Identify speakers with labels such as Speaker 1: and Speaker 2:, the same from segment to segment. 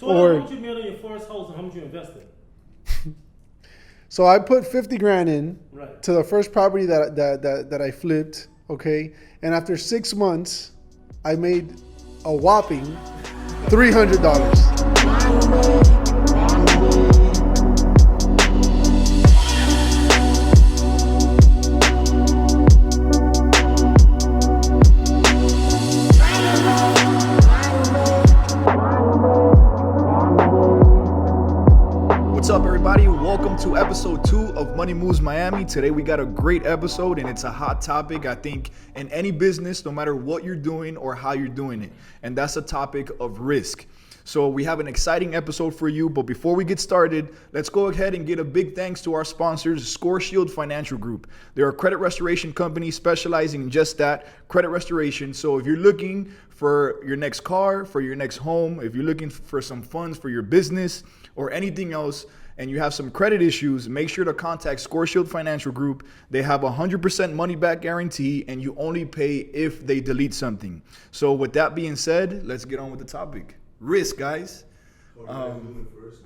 Speaker 1: So how much you made on your first house and how much you invested?
Speaker 2: So I put 50 grand in
Speaker 1: Right.
Speaker 2: to the first property that I flipped, okay? And after 6 months, I made a whopping $300.
Speaker 3: What's up, everybody? Welcome to episode 2 of Money Moves Miami. Today we got a great episode and it's a hot topic, I think, in any business, no matter what you're doing or how you're doing it. And that's the topic of risk. So we have an exciting episode for you, but before we get started, let's go ahead and get a big thanks to our sponsors, Score Shield Financial Group. They're a credit restoration company specializing in just that, credit restoration. So if you're looking for your next car, for your next home, if you're looking for some funds for your business or anything else, and you have some credit issues, make sure to contact Score Shield Financial Group. They have a 100% money back guarantee, and you only pay if they delete something. So with that being said, let's get on with the topic. Risk, guys.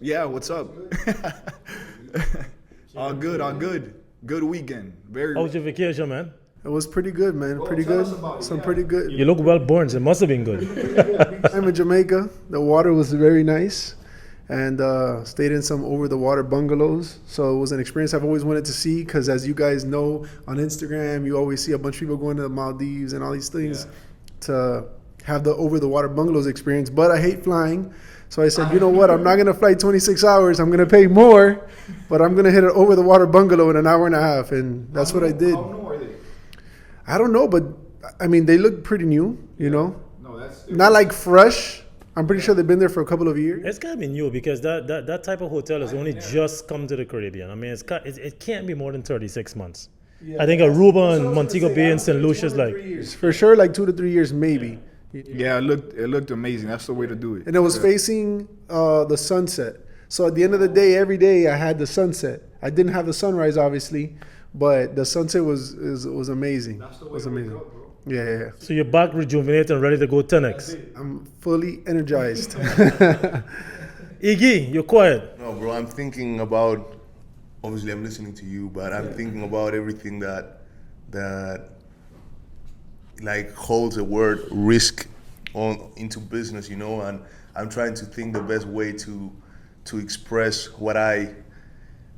Speaker 3: Yeah, what's up? All good. Good weekend.
Speaker 1: How was your vacation, man?
Speaker 2: It was pretty good, man. Pretty good. Pretty good.
Speaker 1: You look well born, so it must have been good.
Speaker 2: I'm in Jamaica. The water was very nice. And stayed in some over-the-water bungalows. So it was an experience I've always wanted to see because, as you guys know, on Instagram, you always see a bunch of people going to the Maldives and all these things to have the over-the-water bungalows experience. But I hate flying. So I said, you know what? I'm not going to fly 26 hours. I'm going to pay more, but I'm going to hit an over-the-water bungalow in an hour and a half. And that's what I did.
Speaker 3: How new are they?
Speaker 2: I don't know, but, I mean, they look pretty new, you know?
Speaker 3: No, that's
Speaker 2: Not like fresh. I'm pretty sure they've been there for a couple of years.
Speaker 1: It's gotta be new because that type of hotel has only just come to the Caribbean. I mean, it can't be more than 36 months. Yeah, I think Aruba and Montego Bay and St. Lucia's like
Speaker 2: for sure, like 2 to 3 years maybe.
Speaker 3: Yeah, it looked amazing. That's the way to do it.
Speaker 2: And it was facing the sunset. So at the end of the day, every day I had the sunset. I didn't have the sunrise, obviously, but the sunset was amazing.
Speaker 3: That's the way
Speaker 2: It was
Speaker 3: to
Speaker 2: amazing.
Speaker 3: go, bro.
Speaker 2: Yeah.
Speaker 1: so you're back rejuvenated and ready to go 10x.
Speaker 2: I'm fully energized.
Speaker 1: Iggy, you're quiet.
Speaker 4: No, bro, I'm thinking about, obviously I'm listening to you, but I'm thinking about everything that like holds the word risk into business, you know, and I'm trying to think the best way to express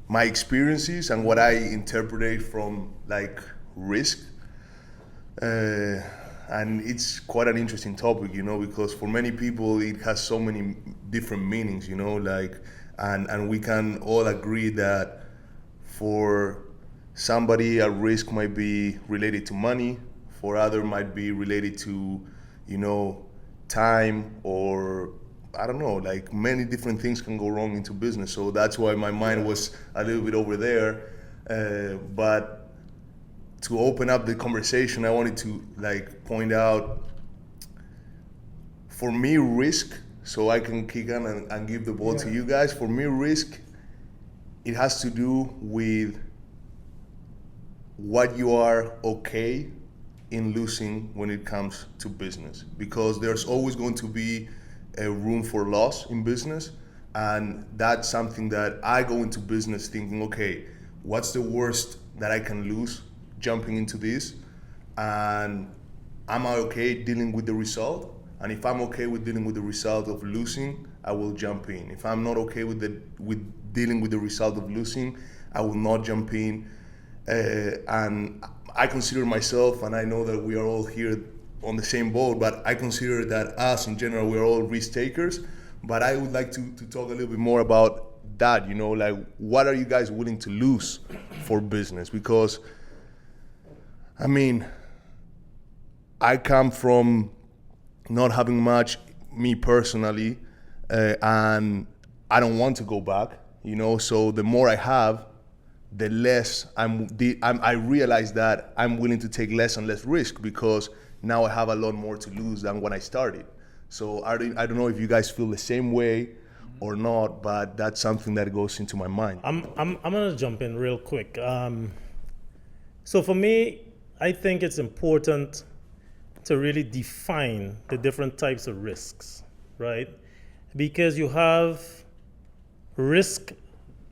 Speaker 4: my experiences and what I interpret from like risk. And it's quite an interesting topic, you know, because for many people it has so many different meanings, you know, like, and we can all agree that for somebody a risk might be related to money, for other might be related to, you know, time, or I don't know, like many different things can go wrong into business. So that's why my mind was a little bit over there, but to open up the conversation, I wanted to like point out, for me, risk, so I can kick on and give the ball to you guys. For me, risk, it has to do with what you are okay in losing when it comes to business, because there's always going to be a room for loss in business, and that's something that I go into business thinking, okay, what's the worst that I can lose jumping into this, and am I okay dealing with the result? And if I'm okay with dealing with the result of losing, I will jump in. If I'm not okay with dealing with the result of losing, I will not jump in. And I consider myself, and I know that we are all here on the same boat, but I consider that us in general, we're all risk takers. But I would like to talk a little bit more about that, you know, like what are you guys willing to lose for business? Because I mean, I come from not having much, me personally, and I don't want to go back, you know, so the more I have, the less I realize that I'm willing to take less and less risk, because now I have a lot more to lose than when I started. So I don't know if you guys feel the same way or not, but that's something that goes into my mind.
Speaker 1: I'm gonna jump in real quick. So for me, I think it's important to really define the different types of risks, right? because you have risk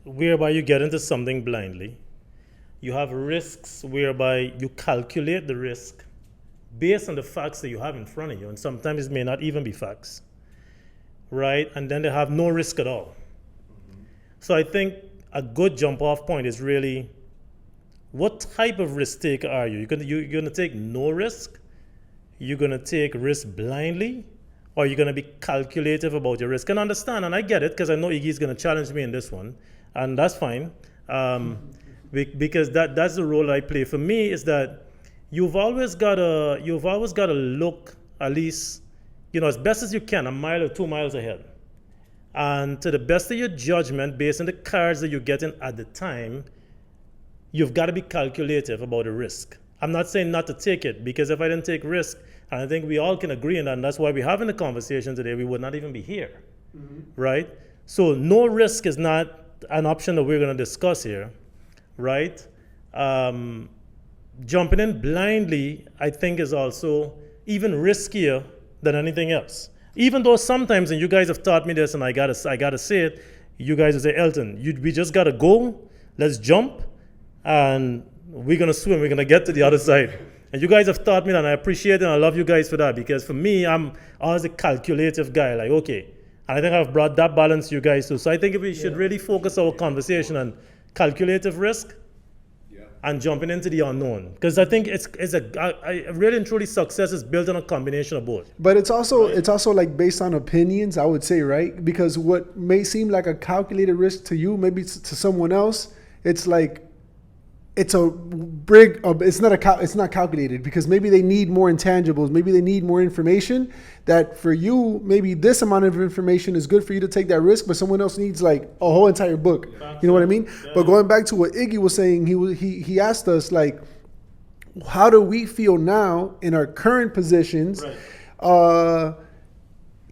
Speaker 1: whereby you get into something blindly. You have risks whereby you calculate the risk based on the facts that you have in front of you, and sometimes it may not even be facts, right? And then they have no risk at all. So I think a good jump-off point is really, what type of risk taker are you? You're gonna take no risk? You're gonna take risk blindly? Or you're gonna be calculative about your risk? And understand, and I get it, because I know Iggy's gonna challenge me in this one, and that's fine. Because that's the role I play. For me, is that you've always gotta look, at least, as best as you can, a mile or 2 miles ahead. And to the best of your judgment, based on the cards that you're getting at the time, you've got to be calculative about the risk. I'm not saying not to take it, because if I didn't take risk, and I think we all can agree on that, and that's why we're having the conversation today, we would not even be here, right? So no risk is not an option that we're going to discuss here, right? Jumping in blindly, I think, is also even riskier than anything else. Even though sometimes, and you guys have taught me this, and I gotta say it, you guys will say, Elton, we just gotta go, let's jump, and we're gonna swim, we're gonna get to the other side. And you guys have taught me that, and I appreciate it, and I love you guys for that, because for me, I'm always a calculative guy, like, okay. And I think I've brought that balance to you guys too. So I think if we should really focus our conversation on calculative risk and jumping into the unknown, because I think I really and truly success is built on a combination of both.
Speaker 2: But it's also like based on opinions, I would say, right? Because what may seem like a calculated risk to you, maybe to someone else, it's like it's not calculated, because maybe they need more intangibles, maybe they need more information. That for you, maybe this amount of information is good for you to take that risk, but someone else needs like a whole entire book. You know what I mean? Yeah. But going back to what Iggy was saying, he asked us, like, how do we feel now in our current positions,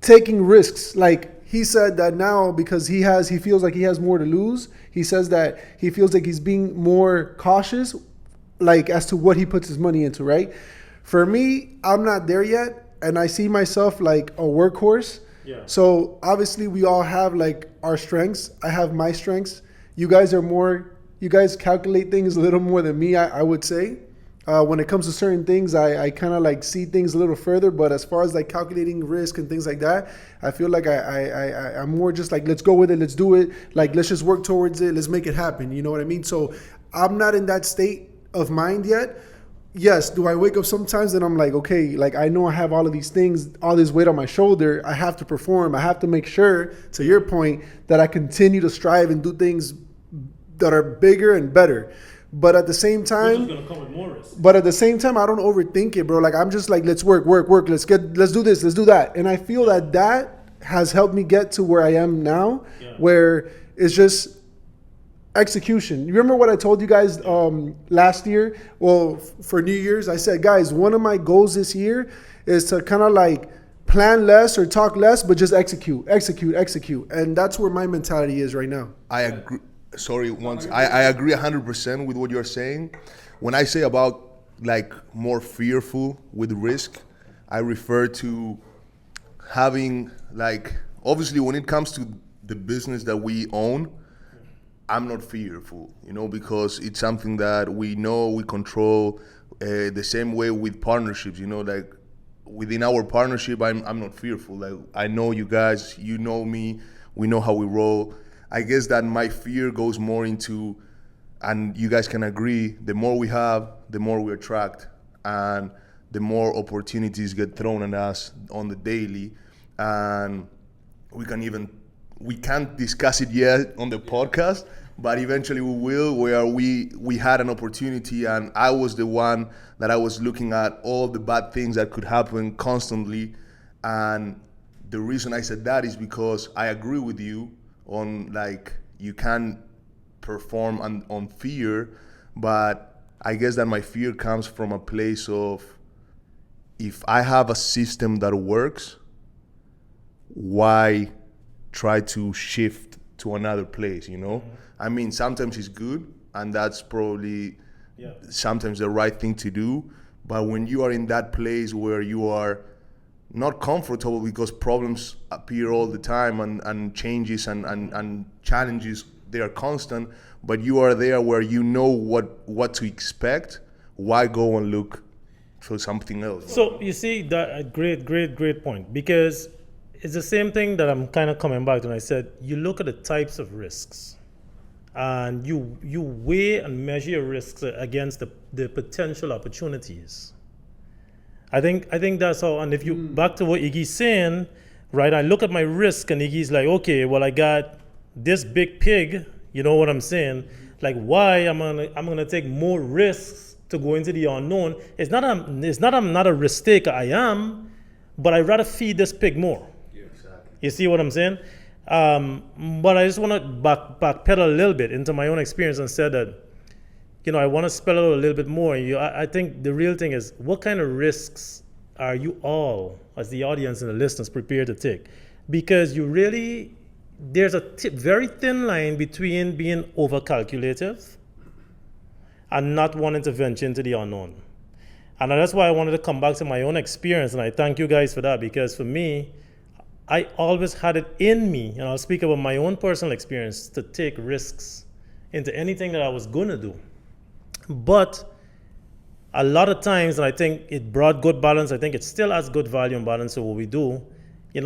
Speaker 2: taking risks? Like, he said that now, because he feels like he has more to lose, he says that he feels like he's being more cautious, like, as to what he puts his money into, right? For me, I'm not there yet, and I see myself like a workhorse. Yeah. So obviously we all have like our strengths. I have my strengths. You guys calculate things a little more than me, I would say. When it comes to certain things, I kind of like see things a little further, but as far as like calculating risk and things like that, I feel like I'm more just like, let's go with it, let's do it, like, let's just work towards it, let's make it happen, you know what I mean? So I'm not in that state of mind yet. Yes, do I wake up sometimes and I'm like, okay, like, I know I have all of these things, all this weight on my shoulder, I have to perform, I have to make sure, to your point, that I continue to strive and do things that are bigger and better. But at the same time, I don't overthink it, bro. Like, I'm just like, let's work. Let's do this, let's do that. And I feel that has helped me get to where I am now, where it's just execution. You remember what I told you guys last year? Well, for New Year's, I said, guys, one of my goals this year is to kind of like plan less or talk less, but just execute. And that's where my mentality is right now.
Speaker 4: I agree. I agree 100% with what you're saying. When I say about like more fearful with risk, I refer to having, like, obviously when it comes to the business that we own, I'm not fearful, because it's something that we know, we control. The same way with partnerships, like within our partnership, I'm not fearful. Like, I know you guys, you know me, we know how we roll. I guess that my fear goes more into, and you guys can agree, the more we have, the more we attract, and the more opportunities get thrown at us on the daily. And we can't discuss it yet on the podcast, but eventually we will, where we had an opportunity, and I was the one that I was looking at all the bad things that could happen constantly. And the reason I said that is because I agree with you on, like, you can perform on fear, but I guess that my fear comes from a place of, if I have a system that works, why try to shift to another place, Mm-hmm. I mean, sometimes it's good, and that's probably sometimes the right thing to do, but when you are in that place where you are not comfortable because problems appear all the time and changes and challenges, they are constant, but you are there where you know what to expect. Why go and look for something else?
Speaker 1: So you see that a great point, because it's the same thing that I'm kind of coming back to when I said you look at the types of risks and you weigh and measure your risks against the potential opportunities. I think that's how. And if you back to what Iggy's saying, right? I look at my risk and Iggy's like, okay, well I got this big pig. You know what I'm saying? Like, why I'm gonna take more risks to go into the unknown? It's not I'm not a risk taker. I am, but I'd rather feed this pig more.
Speaker 4: Yeah, exactly.
Speaker 1: You see what I'm saying? But I just want to backpedal a little bit into my own experience and say that, I want to spell out a little bit more. I think the real thing is, what kind of risks are you all, as the audience and the listeners, prepared to take? Because there's a very thin line between being over-calculative and not wanting to venture into the unknown. And that's why I wanted to come back to my own experience, and I thank you guys for that, because for me, I always had it in me, and I'll speak about my own personal experience, to take risks into anything that I was going to do. But a lot of times, and I think it brought good balance, I think it still has good value and balance to what we do.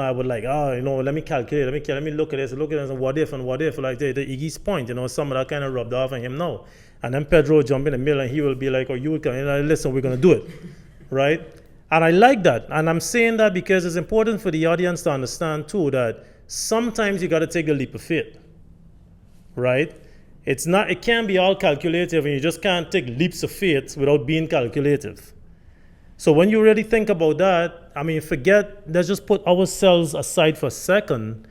Speaker 1: I would like, let me calculate, let me look at this, and what if, like the Iggy's point, some of that kind of rubbed off on him now. And then Pedro jump in the middle and he will be like, you will come, listen, we're going to do it, right? And I like that. And I'm saying that because it's important for the audience to understand too that sometimes you got to take a leap of faith, right? It can't be all calculative, and you just can't take leaps of faith without being calculative. So when you really think about that, let's just put ourselves aside for a second,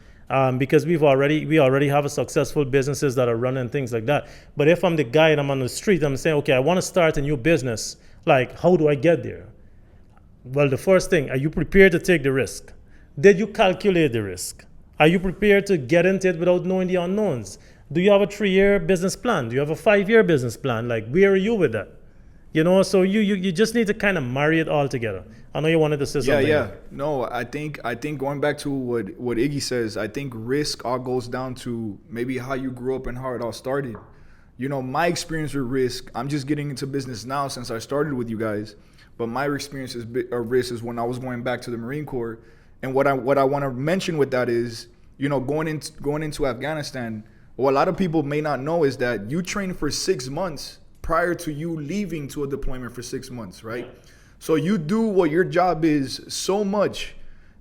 Speaker 1: because we already have successful businesses that are running things like that. But if I'm the guy and I'm on the street, I'm saying, okay, I want to start a new business. Like, how do I get there? Well, the first thing, are you prepared to take the risk? Did you calculate the risk? Are you prepared to get into it without knowing the unknowns? Do you have a 3-year business plan? Do you have a 5-year business plan? Like, where are you with that? So you just need to kind of marry it all together. I know you wanted to say something.
Speaker 3: Yeah. No, I think going back to what Iggy says, I think risk all goes down to maybe how you grew up and how it all started. My experience with risk, I'm just getting into business now since I started with you guys. But my experience of risk is when I was going back to the Marine Corps. And what I want to mention with that is, going into Afghanistan, what a lot of people may not know is that you train for 6 months prior to you leaving to a deployment for 6 months, right? So you do what your job is so much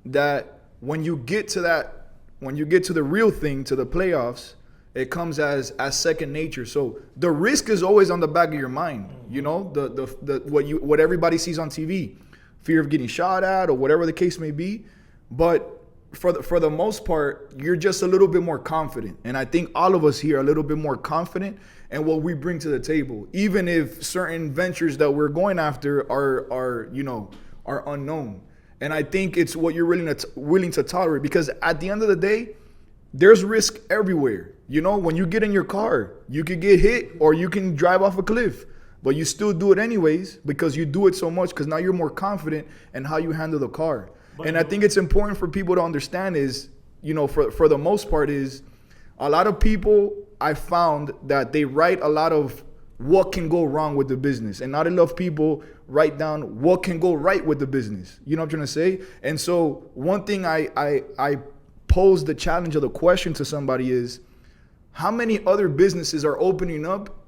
Speaker 3: that when you get to the real thing, to the playoffs, it comes as second nature. So the risk is always on the back of your mind, what everybody sees on TV, fear of getting shot at or whatever the case may be. But for the most part, you're just a little bit more confident. And I think all of us here are a little bit more confident in what we bring to the table, even if certain ventures that we're going after are unknown. And I think it's what you're willing to tolerate, because at the end of the day, there's risk everywhere. When you get in your car, you could get hit or you can drive off a cliff, but you still do it anyways because you do it so much, because now you're more confident in how you handle the car. And I think it's important for people to understand is, for the most part, is a lot of people, I found that they write a lot of what can go wrong with the business, and not enough people write down what can go right with the business. You know what I'm trying to say? And so one thing I pose the challenge of the question to somebody is, how many other businesses are opening up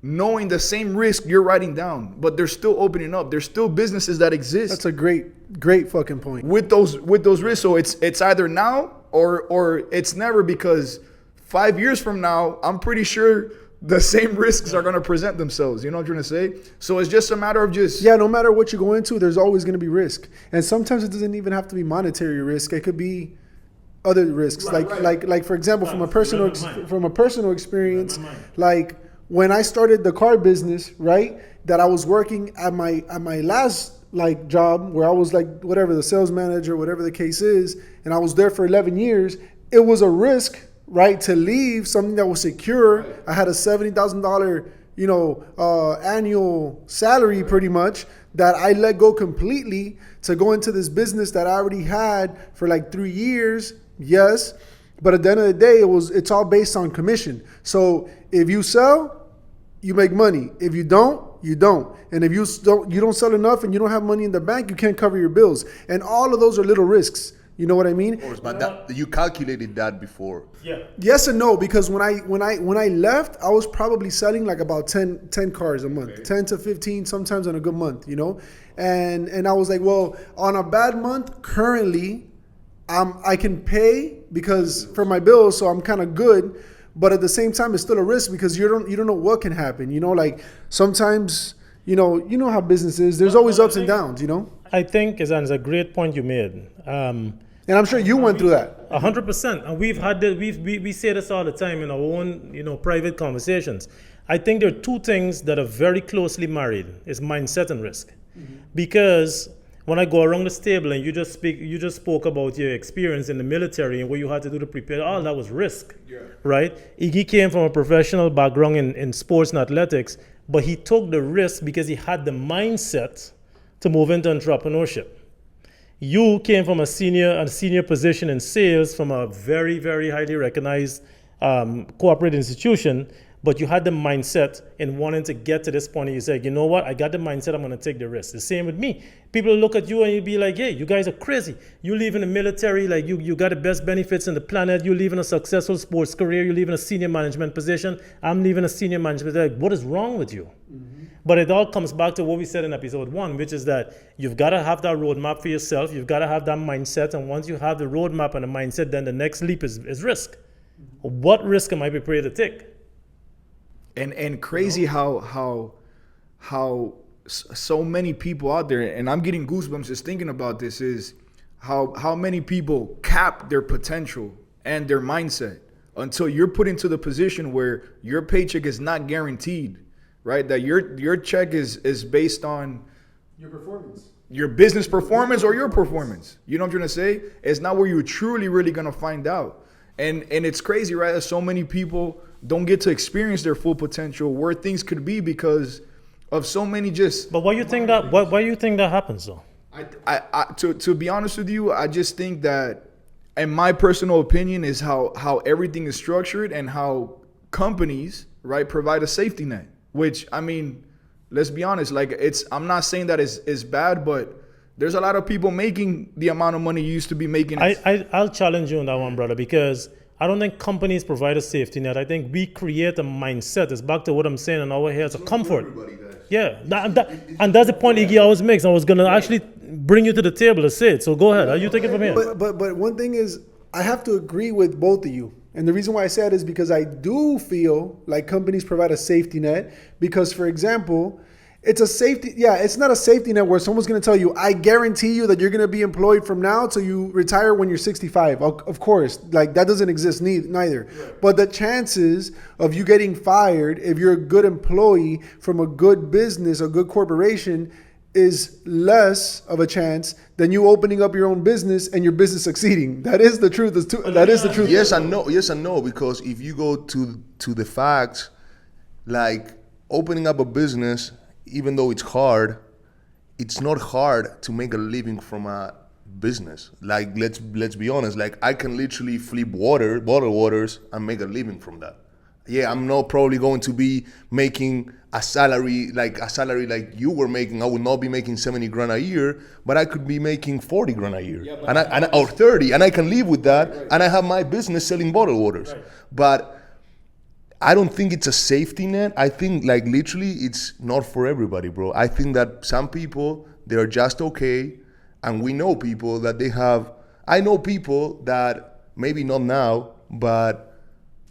Speaker 3: knowing the same risk you're writing down, but they're still opening up? There's still businesses that exist.
Speaker 2: That's a great fucking point.
Speaker 3: With those risks. So it's either now or it's never, because 5 years from now, I'm pretty sure the same risks are going to present themselves. You know what I'm trying to say? So it's just a matter of
Speaker 2: no matter what you go into, there's always going to be risk. And sometimes it doesn't even have to be monetary risk. It could be other risks. Like for example, from a personal experience, like when I started the car business, right, that I was working at my last job where I was the sales manager, whatever the case is, and I was there for 11 years. It was a risk, right, to leave something that was secure. I had a $70,000, annual salary pretty much that I let go completely to go into this business that I already had for like 3 years. Yes. But at the end of the day, it's all based on commission. So if you sell, you make money. If you don't, you don't. And if you don't sell enough and you don't have money in the bank, you can't cover your bills. And all of those are little risks. You know what I mean?
Speaker 4: Of course, but you calculated that before.
Speaker 1: Yeah.
Speaker 2: Yes and no, because when I left, I was probably selling like about 10 cars a month, 10 to 15, sometimes on a good month, and I was like, well, on a bad month, currently, I can pay because for my bills, so I'm kind of good. But at the same time, it's still a risk because you don't know what can happen. Like sometimes, you know how business is. There's always ups and downs.
Speaker 1: I think it's a great point you made.
Speaker 2: And I'm sure you went through that.
Speaker 1: 100%, and we've had this, we say this all the time in our own private conversations. I think there are two things that are very closely married: is mindset and risk. Because when I go around this table and you just spoke about your experience in the military and what you had to do to prepare, all that was risk, right? Iggy came from a professional background in sports and athletics, but he took the risk because he had the mindset to move into entrepreneurship. You came from a senior position in sales from a very, very highly recognized corporate institution, but you had the mindset in wanting to get to this point and you said, you know what, I got the mindset, I'm going to take the risk. The same with me. People look at you and you'll be like, hey, you guys are crazy. You leave in the military, like you got the best benefits in the planet. You leave in a successful sports career. You leave in a senior management position. I'm leaving a senior management. Like, what is wrong with you? But it all comes back to what we said in episode 1, which is that you've got to have that roadmap for yourself. You've got to have that mindset. And once you have the roadmap and the mindset, then the next leap is risk. What risk am I prepared to take?
Speaker 3: And crazy how so many people out there, and I'm getting goosebumps just thinking about this, is how many people cap their potential and their mindset until you're put into the position where your paycheck is not guaranteed, right? That your check is based on
Speaker 2: Your performance.
Speaker 3: your business performance or your performance. You know what I'm trying to say? It's not where you're truly really gonna find out. And it's crazy, right? That so many people don't get to experience their full potential, where things could be, because of so many just.
Speaker 1: But why you think that happens though?
Speaker 3: To be honest with you, I just think that, in my personal opinion, is how everything is structured and how companies, right, provide a safety net. Which, I mean, let's be honest, like I'm not saying that is bad, but there's a lot of people making the amount of money you used to be making.
Speaker 1: I'll challenge you on that one, brother, because I don't think companies provide a safety net. I think we create a mindset. It's back to what I'm saying in our heads, a comfort. Yeah, and that's the point Iggy always makes. I was going to actually bring you to the table to say it. So go ahead. You take it from here.
Speaker 2: But one thing is, I have to agree with both of you. And the reason why I said is because I do feel like companies provide a safety net. Because, for example, it's a safety. Yeah, it's not a safety net where someone's going to tell you, I guarantee you that you're going to be employed from now till you retire when you're 65. Of course, like that doesn't exist neither. Right. But the chances of you getting fired if you're a good employee from a good business, a good corporation, is less of a chance than you opening up your own business and your business succeeding. That is the truth. That is the truth.
Speaker 4: Yes and no. Yes and no. Because if you go to the facts, like opening up a business, even though it's hard, it's not hard to make a living from a business. Like let's be honest. Like I can literally flip bottled waters, and make a living from that. Yeah, I'm not probably going to be making a salary like you were making. I would not be making 70 grand a year, but I could be making 40 grand a year, or 30, and I can live with that. Right. And I have my business selling bottled waters. Right. But I don't think it's a safety net. I think like literally it's not for everybody, bro. I think that some people, they are just okay, and we know people that they have. I know people that maybe not now, but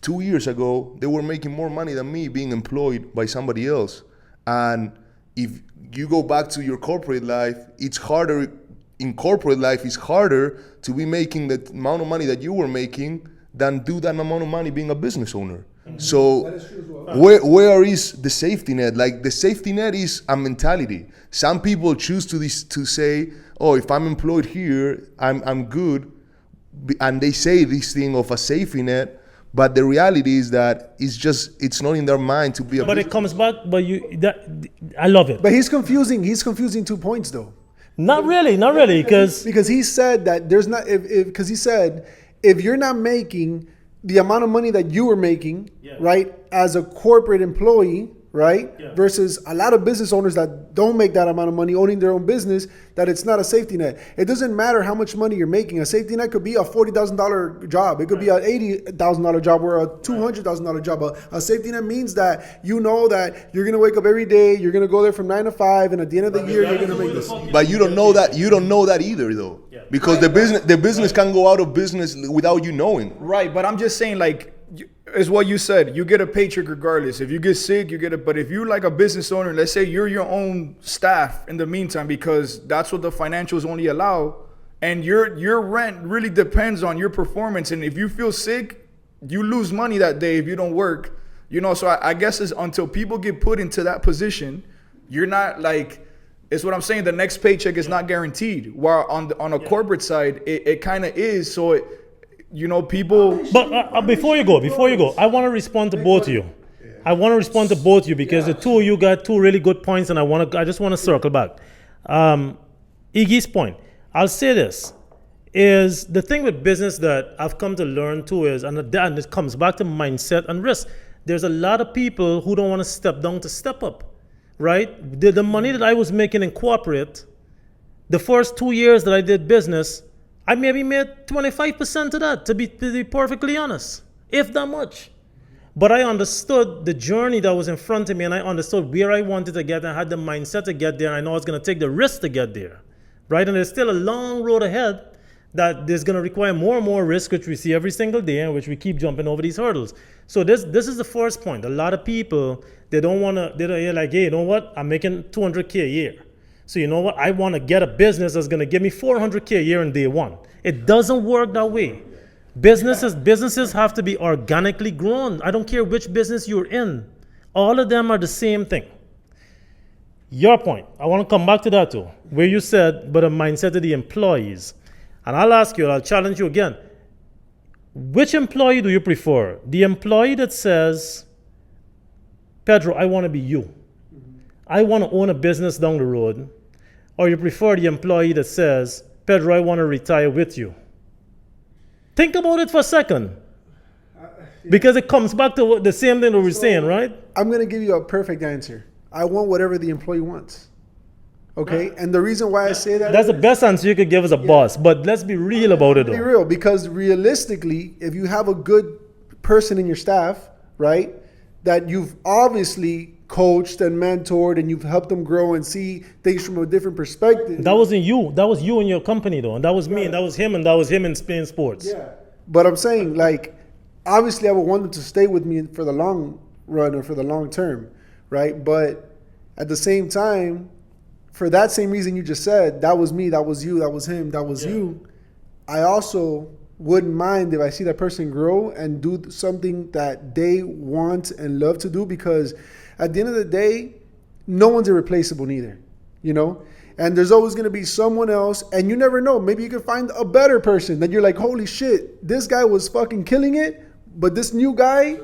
Speaker 4: 2 years ago, they were making more money than me being employed by somebody else. And if you go back to your corporate life, it's harder. In corporate life, it's harder to be making the amount of money that you were making than do that amount of money being a business owner. Mm-hmm. So that is true as well. Where is the safety net? Like the safety net is a mentality. Some people choose to say, oh, if I'm employed here, I'm good. And they say this thing of a safety net. But the reality is that it's not in their mind to be a
Speaker 1: But it comes back. But I love it.
Speaker 2: But he's confusing 2 points though.
Speaker 1: Not really, because
Speaker 2: Because he said that there's not because he said if you're not making the amount of money that you were making, right, as a corporate employee, right, versus a lot of business owners that don't make that amount of money owning their own business, that it's not a safety net. It doesn't matter how much money you're making. A safety net could be a $40,000 job. It could be an $80,000 job or a $200,000 job. A safety net means that you know that you're gonna wake up every day, you're gonna go there from 9 to 5, and at the end of the year you're gonna make this.
Speaker 4: But you don't know that. You don't know that either, though, because the business can go out of business without you knowing.
Speaker 3: Right, but I'm just saying, like, is what you said. You get a paycheck regardless. If you get sick, you get it. But if you're like a business owner, let's say you're your own staff in the meantime, because that's what the financials only allow, and your rent really depends on your performance. And if you feel sick, you lose money that day if you don't work. You know, so I guess it's until people get put into that position, you're not like. It's what I'm saying. The next paycheck is not guaranteed. While on a corporate side, it kind of is. So people.
Speaker 1: But before you go, I want to respond to both of you. I want to respond to both of you because the two of you got two really good points, and I just want to circle back. Iggy's point. I'll say this is the thing with business that I've come to learn too is, and it comes back to mindset and risk. There's a lot of people who don't want to step down to step up, right? The money that I was making in corporate, the first 2 years that I did business, I maybe made 25% of that, to be perfectly honest, if that much. But I understood the journey that was in front of me, and I understood where I wanted to get, and I had the mindset to get there, and I know I was going to take the risk to get there, right? And there's still a long road ahead that there's going to require more and more risk, which we see every single day, and which we keep jumping over these hurdles. So this is the first point. A lot of people, they're like, hey, you know what? I'm making $200K a year. So you know what? I want to get a business that's going to give me $400K a year in day one. It doesn't work that way. Businesses have to be organically grown. I don't care which business you're in. All of them are the same thing. Your point, I want to come back to that too, where you said, but a mindset of the employees. And I'll ask you, I'll challenge you again. Which employee do you prefer? The employee that says, Pedro, I want to be you. I want to own a business down the road. Or you prefer the employee that says, Pedro, I want to retire with you. Think about it for a second. Because it comes back to the same thing that we're saying, right?
Speaker 2: I'm going to give you a perfect answer. I want whatever the employee wants. Okay? And the reason why I say that...
Speaker 1: That's the best answer you could give as a boss. But let's be real about it, though.
Speaker 2: Be real. Because realistically, if you have a good person in your staff, right, that you've obviously coached and mentored and you've helped them grow and see things from a different perspective.
Speaker 1: That wasn't you. That was you and your company, though. And that was me, and that was him in playing sports.
Speaker 2: Yeah. But I'm saying, like, obviously I would want them to stay with me for the long run or for the long term, right? But at the same time, for that same reason you just said, that was me, that was you, that was him, that was you. I also wouldn't mind if I see that person grow and do something that they want and love to do, because at the end of the day, no one's irreplaceable neither, you know? And there's always going to be someone else, and you never know. Maybe you can find a better person that you're like, holy shit, this guy was fucking killing it, but this new guy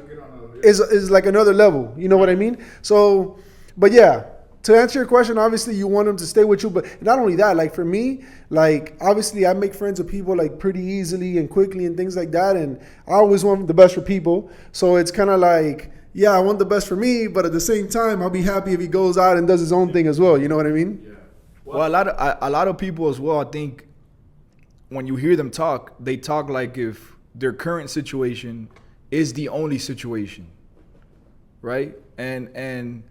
Speaker 2: is like another level. You know what I mean? So, but yeah, to answer your question, obviously you want them to stay with you, but not only that, like for me, like obviously I make friends with people like pretty easily and quickly and things like that, and I always want the best for people. So it's kind of like, yeah, I want the best for me, but at the same time, I'll be happy if he goes out and does his own thing as well. You know what I mean? Yeah.
Speaker 3: Well, a lot of people as well, I think when you hear them talk, they talk like if their current situation is the only situation, right? And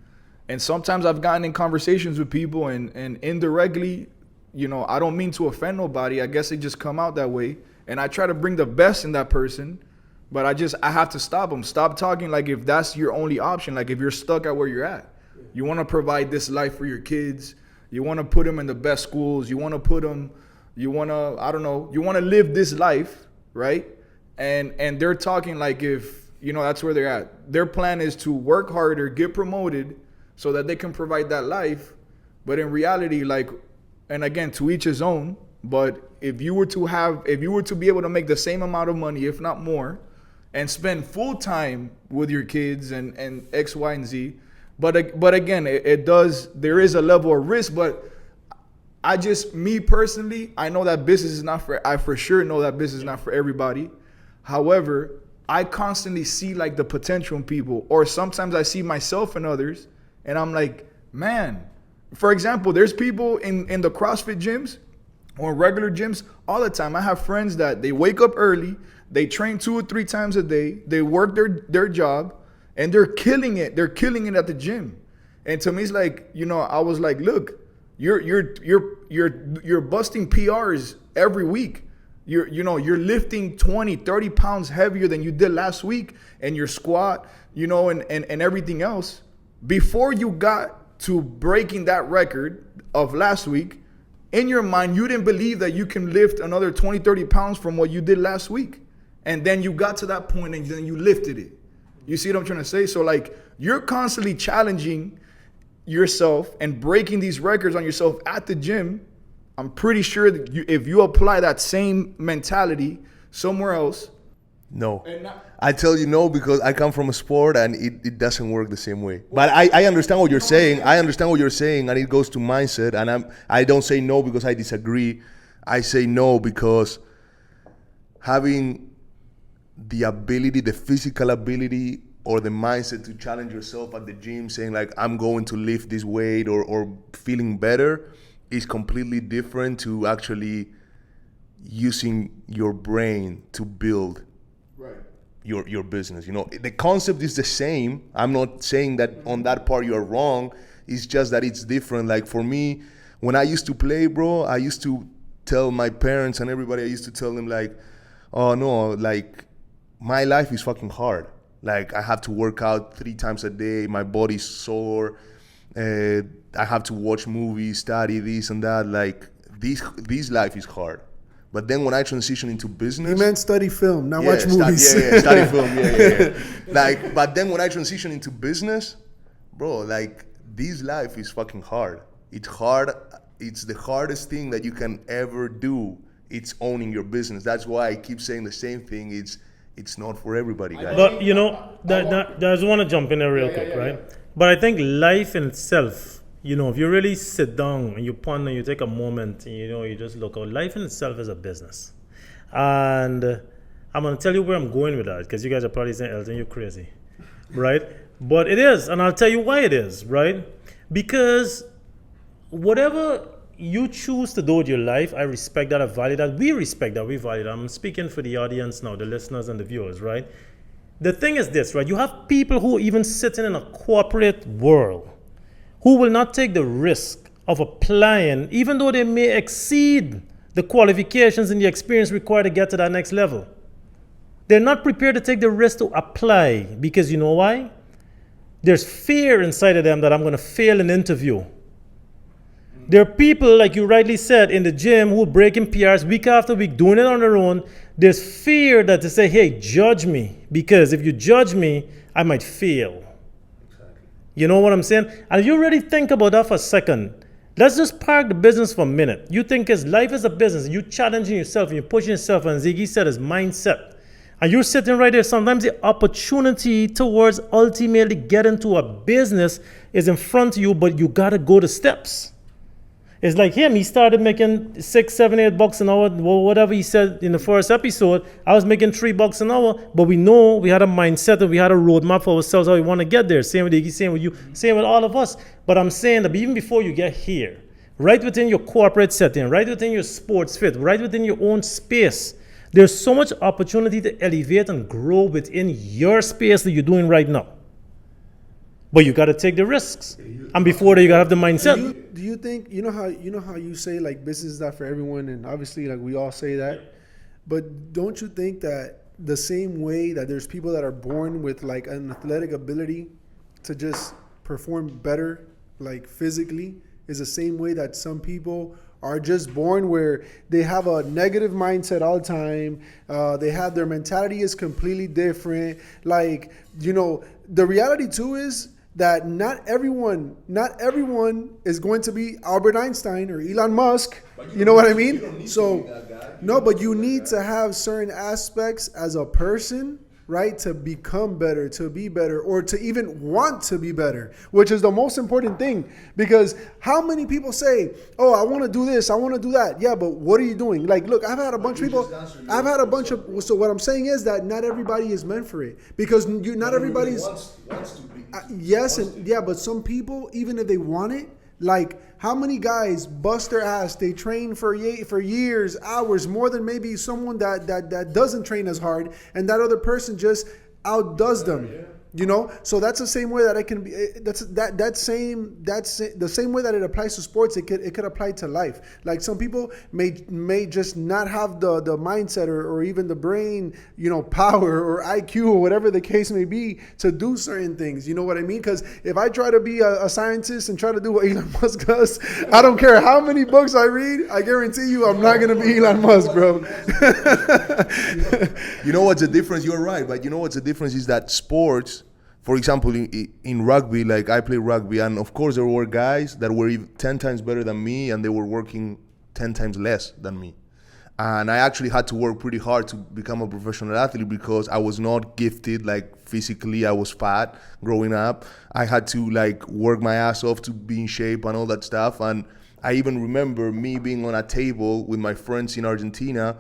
Speaker 3: sometimes I've gotten in conversations with people and indirectly, you know, I don't mean to offend nobody. I guess it just come out that way. And I try to bring the best in that person, but I have to stop them. Stop talking like if that's your only option, like if you're stuck at where you're at. You want to provide this life for your kids. You want to put them in the best schools. You want to you want to live this life, right? And they're talking like if, you know, that's where they're at. Their plan is to work harder, get promoted so that they can provide that life. But in reality, like, and again, to each his own, but if you were to be able to make the same amount of money, if not more, and spend full time with your kids and X, Y, and Z. But again, it does. There is a level of risk, but me personally, I know that business is not for. I for sure know that business is not for everybody. However, I constantly see like the potential in people, or sometimes I see myself in others, and I'm like, man. For example, there's people in the CrossFit gyms or regular gyms all the time. I have friends that they wake up early, they train 2 or 3 times a day, they work their job, and they're killing it. They're killing it at the gym. And to me, it's like, I was like, look, you're busting PRs every week. You're lifting 20, 30 pounds heavier than you did last week, and your squat, and everything else. Before you got to breaking that record of last week, in your mind, you didn't believe that you can lift another 20, 30 pounds from what you did last week. And then you got to that point and then you lifted it. You see what I'm trying to say? So like, you're constantly challenging yourself and breaking these records on yourself at the gym. I'm pretty sure that if you apply that same mentality somewhere else.
Speaker 4: No. I tell you no, because I come from a sport and it doesn't work the same way. But I understand what you're saying. I understand what you're saying, and it goes to mindset. And I don't say no because I disagree. I say no because having the ability, the physical ability, or the mindset to challenge yourself at the gym, saying like, I'm going to lift this weight or feeling better, is completely different to actually using your brain to build your business. The concept is the same. I'm not saying that on that part you're wrong. It's just that it's different. Like for me, when I used to play, bro, I used to tell my parents and everybody, I used to tell them like, oh no, like my life is fucking hard. Like I have to work out 3 times a day. My body's sore. I have to watch movies, study this and that. Like this life is hard. But then when I transition into business,
Speaker 2: he meant study film, not watch movies.
Speaker 4: Study film, Like, but then when I transition into business, bro, like this life is fucking hard. It's hard. It's the hardest thing that you can ever do. It's owning your business. That's why I keep saying the same thing. It's not for everybody, guys.
Speaker 1: But I just want to jump in there real quick, right? But I think life in itself, if you really sit down and you ponder, you take a moment, and, you just look out, life in itself is a business. And I'm going to tell you where I'm going with that, because you guys are probably saying, Elton, you're crazy, right? But it is, and I'll tell you why it is, right? Because whatever you choose to do with your life, I respect that, I value that, we respect that, we value that. I'm speaking for the audience now, the listeners and the viewers, right? The thing is this, right? You have people who even sitting in a corporate world who will not take the risk of applying, even though they may exceed the qualifications and the experience required to get to that next level. They're not prepared to take the risk to apply, because you know why? There's fear inside of them that I'm going to fail an interview. There are people, like you rightly said, in the gym who are breaking PRs week after week, doing it on their own. There's fear that they say, hey, judge me, because if you judge me, I might fail. You know what I'm saying? And if you really think about that for a second, let's just park the business for a minute. You think life is a business, and you're challenging yourself, and you're pushing yourself, and Ziggy said his mindset. And you're sitting right there. Sometimes the opportunity towards ultimately getting to a business is in front of you, but you got to go the steps. It's like him. He started making $6, $7, $8 an hour, whatever he said in the first episode. I was making $3 an hour, but we know we had a mindset and we had a roadmap for ourselves how we want to get there. Same with Iggy, same with you, same with all of us. But I'm saying that even before you get here, right within your corporate setting, right within your sports fit, right within your own space, there's so much opportunity to elevate and grow within your space that you're doing right now. But you got to take the risks, and before that, you got to have the mindset.
Speaker 2: Do you think you know how you say like business is not for everyone, and obviously like we all say that, but don't you think that the same way that there's people that are born with like an athletic ability to just perform better like physically is the same way that some people are just born where they have a negative mindset all the time. They have their mentality is completely different. Like, the reality too is that not everyone is going to be Albert Einstein or Elon Musk. You know what I mean? So, no, but you need to have certain aspects as a person, right? To become better, to be better, or to even want to be better, which is the most important thing. Because how many people say, oh, I want to do this, I want to do that. Yeah, but what are you doing? Like, look, I've had a bunch of people, so what I'm saying is that not everybody is meant for it. Because not everybody's,
Speaker 4: wants to be.
Speaker 2: yes, and yeah, but some people, even if they want it, like how many guys bust their ass? They train for years, hours, more than maybe someone that doesn't train as hard, and that other person just outdoes them. You know, so that's the same way that it can be. That's the same way that it applies to sports. It could apply to life. Like some people may just not have the mindset or even the brain, you know, power or IQ or whatever the case may be to do certain things. You know what I mean? Because if I try to be a scientist and try to do what Elon Musk does, I don't care how many books I read. I guarantee you, I'm not gonna be Elon Musk, bro.
Speaker 4: You know what's the difference? You're right, but you know what's the difference is that sports, for example, in rugby, like I play rugby, and of course there were guys that were 10 times better than me, and they were working 10 times less than me. And I actually had to work pretty hard to become a professional athlete because I was not gifted, like physically. I was fat growing up. I had to like work my ass off to be in shape and all that stuff. And I even remember me being on a table with my friends in Argentina,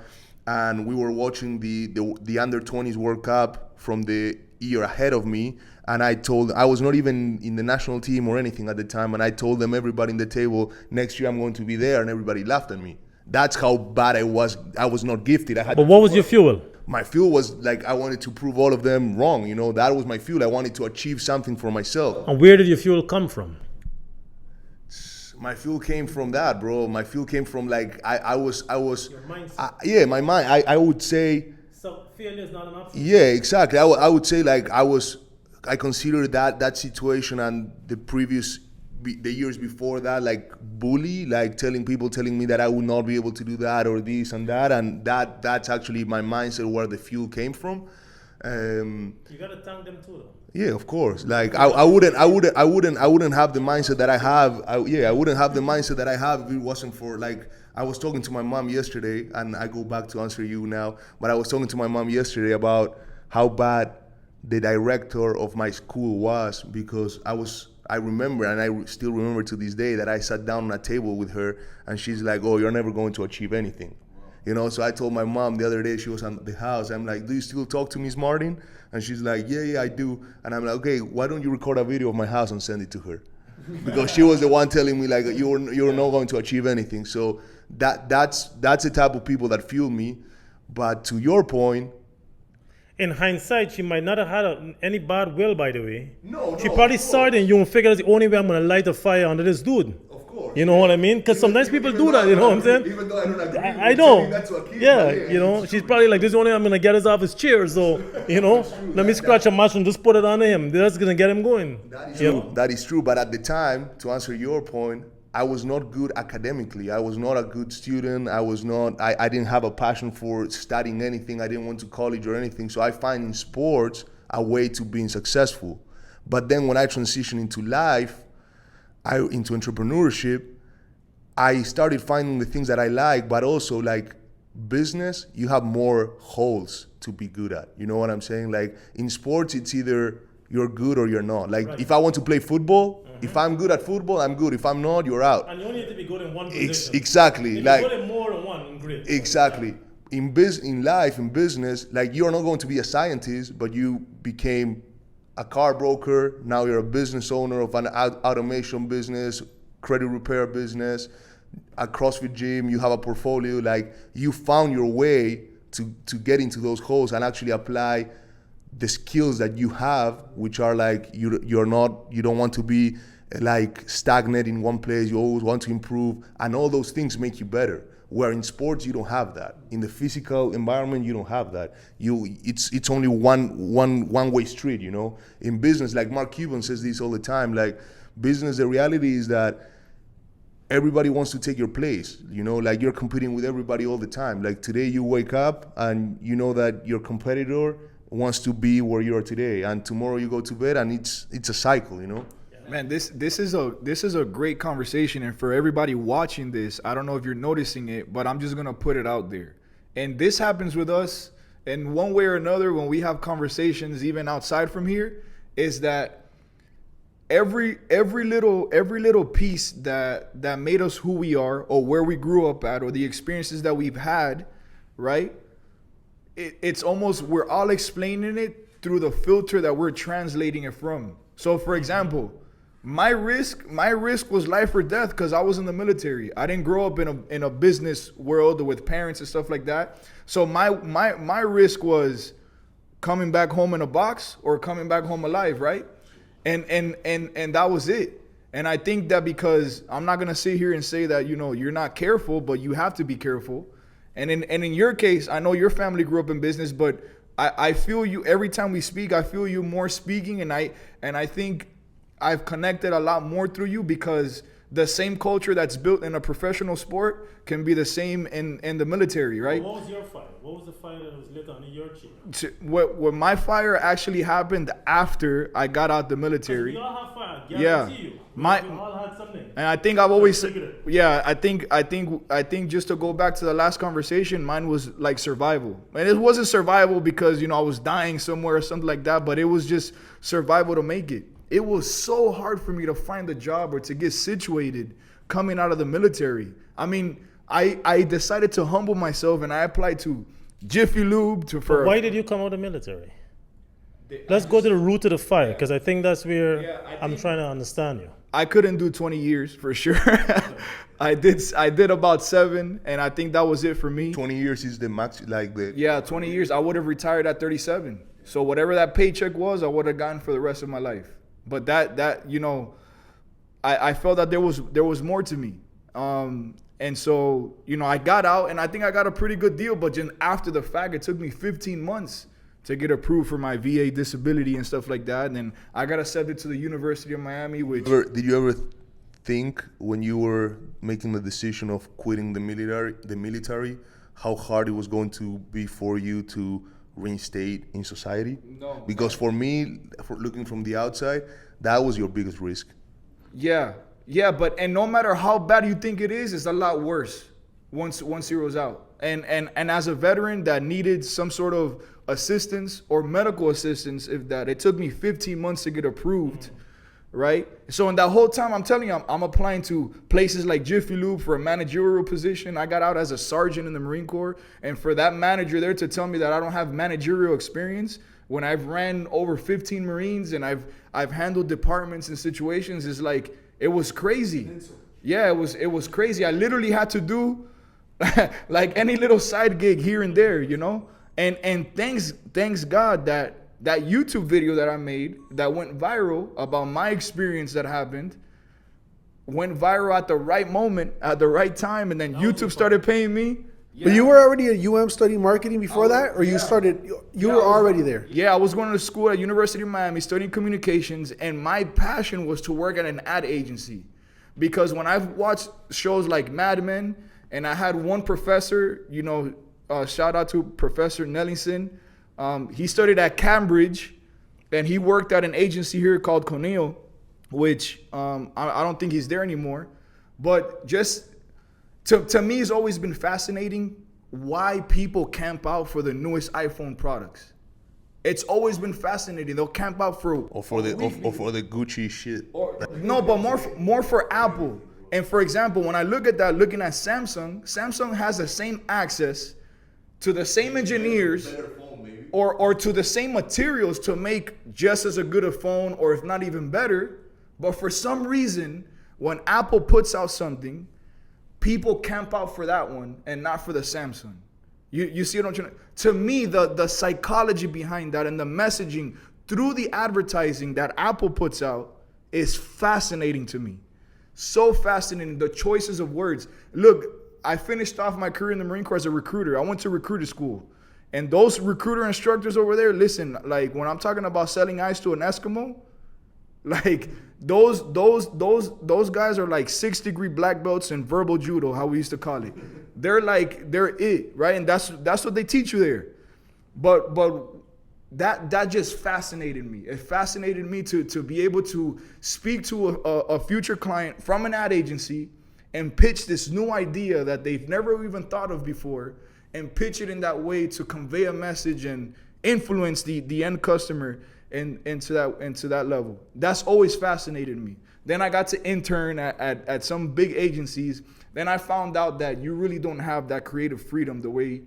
Speaker 4: and we were watching the under 20s World Cup from the year ahead of me, and I was not even in the national team or anything at the time, and I told them, everybody in the table, next year I'm going to be there, and everybody laughed at me. That's how bad I was. I was not gifted.
Speaker 1: But what was your fuel?
Speaker 4: My fuel was like I wanted to prove all of them wrong. You know, that was my fuel. I wanted to achieve something for myself.
Speaker 1: And where did your fuel come from?
Speaker 4: My fuel came from that, bro. My fuel came from like I was.
Speaker 1: Your mindset.
Speaker 4: Yeah, my mind. I would say.
Speaker 1: So failure is not an option.
Speaker 4: Yeah, exactly. I would say like I consider that situation and the years before that like bully, like telling me that I would not be able to do that or this and that, and that's actually my mindset where the fuel came from.
Speaker 1: You gotta thank them too, though.
Speaker 4: Yeah, of course. Like I wouldn't have the mindset that I have. I wouldn't have the mindset that I have if it wasn't for like. I was talking to my mom yesterday, and I go back to answer you now. But I was talking to my mom yesterday about how bad the director of my school was, because I remember, and I still remember to this day, that I sat down on a table with her, and she's like, "Oh, you're never going to achieve anything." You know, so I told my mom the other day, she was at the house, I'm like, "Do you still talk to Miss Martin?" And she's like, yeah, I do. And I'm like, "Okay, why don't you record a video of my house and send it to her?" Because she was the one telling me like, you're not going to achieve anything. So that's the type of people that fuel me. But to your point,
Speaker 1: In hindsight, she might not have had any bad will, by the way.
Speaker 4: No,
Speaker 1: She
Speaker 4: no,
Speaker 1: probably
Speaker 4: of
Speaker 1: saw it and you figured that's the only way I'm going to light a fire under this dude.
Speaker 4: of course.
Speaker 1: You know what I mean? Because sometimes people do that, you know what I'm saying?
Speaker 4: Even though I don't agree
Speaker 1: I
Speaker 4: with
Speaker 1: know.
Speaker 4: saying that to a kid,
Speaker 1: Yeah,
Speaker 4: but
Speaker 1: you know,
Speaker 4: it's
Speaker 1: she's
Speaker 4: true.
Speaker 1: probably like, this is the only way I'm going to get us off his chair. So, you know, let me scratch a match and just put it on him. That's going to get him going.
Speaker 4: That is
Speaker 1: You
Speaker 4: true.
Speaker 1: know?
Speaker 4: That is true. But at the time, to answer your point, I was not good academically. I was not a good student. I didn't have a passion for studying anything. I didn't went to college or anything. So I find in sports a way to being successful. But then when I transitioned into life, into entrepreneurship, I started finding the things that I like, but also like business, you have more holes to be good at. You know what I'm saying? Like in sports, it's either you're good or you're not. Like if I want to play football, if I'm good at football, I'm good. If I'm not, you're out.
Speaker 1: And you only need to be good in one position.
Speaker 4: Exactly.
Speaker 1: If
Speaker 4: Like
Speaker 1: you're good in more than one, great.
Speaker 4: exactly. In life, in business, like you're not going to be a scientist, but you became a car broker. Now you're a business owner of an automation business, credit repair business, a CrossFit gym. You have a portfolio. Like you found your way to get into those holes and actually apply the skills that you have, which are like you don't want to be like stagnant in one place. You always want to improve, and all those things make you better. Where in sports you don't have that. In the physical environment you don't have that. It's only one way street. You know. In business, like Mark Cuban says this all the time. Like business, the reality is that everybody wants to take your place. You know, like you're competing with everybody all the time. Like today you wake up and you know that your competitor wants to be where you are today, and tomorrow you go to bed, and it's a cycle. You know.
Speaker 3: Man, this is a great conversation, and for everybody watching this, I don't know if you're noticing it, but I'm just gonna put it out there. And this happens with us in one way or another, when we have conversations even outside from here, is that every little piece that made us who we are, or where we grew up at, or the experiences that we've had, right? It's almost, we're all explaining it through the filter that we're translating it from. So for example, my risk was life or death because I was in the military. I didn't grow up in a business world with parents and stuff like that. So my risk was coming back home in a box or coming back home alive, right? And that was it. And I think that, because I'm not gonna sit here and say that, you know, you're not careful, but you have to be careful. And in your case, I know your family grew up in business, but I feel you every time we speak. I feel you more speaking, and I think I've connected a lot more through you, because the same culture that's built in a professional sport can be the same in the military, right?
Speaker 1: What was your fire? What was the fire that was lit under your cheek?
Speaker 3: What my fire actually happened after I got out the military.
Speaker 1: We all have fire.
Speaker 3: Yeah.
Speaker 1: You. We all had something.
Speaker 3: And I think I've always said, yeah, I think just to go back to the last conversation, mine was like survival. And it wasn't survival because, you know, I was dying somewhere or something like that, but it was just survival to make it. It was so hard for me to find a job or to get situated coming out of the military. I mean, I decided to humble myself, and I applied to Jiffy Lube
Speaker 1: Why did you come out of the military? Let's go to the root of the fire, because I think that's where I'm trying to understand you.
Speaker 3: I couldn't do 20 years for sure. I did about 7, and I think that was it for me.
Speaker 4: 20 years is the max, like the.
Speaker 3: Yeah, 20 years. I would have retired at 37. So whatever that paycheck was, I would have gotten for the rest of my life. But that you know, I felt that there was more to me. And so, you know, I got out, and I think I got a pretty good deal. But then after the fact, it took me 15 months to get approved for my VA disability and stuff like that. And then I got accepted to the University of Miami, which...
Speaker 4: Did you ever think, when you were making the decision of quitting the military, how hard it was going to be for you to reinstate in society?
Speaker 3: No.
Speaker 4: Because for me, looking from the outside, that was your biggest risk.
Speaker 3: Yeah, but no matter how bad you think it is, it's a lot worse once zero's out. And as a veteran that needed some sort of assistance or medical assistance, it took me 15 months to get approved, right? So in that whole time, I'm telling you, I'm applying to places like Jiffy Lube for a managerial position. I got out as a sergeant in the Marine Corps, and for that manager there to tell me that I don't have managerial experience when I've ran over 15 Marines and I've handled departments and situations, is like, it was crazy. Yeah, it was crazy. I literally had to do like any little side gig here and there, you know? And thanks God that YouTube video that I made that went viral about my experience that happened went viral at the right moment, at the right time, and then YouTube started paying me.
Speaker 2: Yeah. But you were already at UM studying marketing before that, or you started? You were already there.
Speaker 3: Yeah, I was going to school at University of Miami studying communications, and my passion was to work at an ad agency, because when I've watched shows like Mad Men, and I had one professor, you know, shout out to Professor Nellingson. He studied at Cambridge, and he worked at an agency here called Coneo, which I don't think he's there anymore. But just to me, it's always been fascinating why people camp out for the newest iPhone products. It's always been fascinating. They'll camp out for
Speaker 4: the Gucci shit.
Speaker 3: No, but more for Apple. And for example, when I look at that, looking at Samsung has the same access to the same engineers or to the same materials to make just as a good a phone, or if not even better. But for some reason, when Apple puts out something, people camp out for that one and not for the Samsung. You see what I'm trying to me, the psychology behind that and the messaging through the advertising that Apple puts out is fascinating to me. So fascinating, the choices of words. Look, I finished off my career in the Marine Corps as a recruiter. I went to recruiter school. And those recruiter instructors over there, listen, like when I'm talking about selling ice to an Eskimo, like those guys are like 6-degree black belts in verbal judo, how we used to call it. They're it, right? And that's what they teach you there. But that just fascinated me. It fascinated me to be able to speak to a future client from an ad agency and pitch this new idea that they've never even thought of before, and pitch it in that way to convey a message and influence the end customer into that level. That's always fascinated me. Then I got to intern at some big agencies. Then I found out that you really don't have that creative freedom the way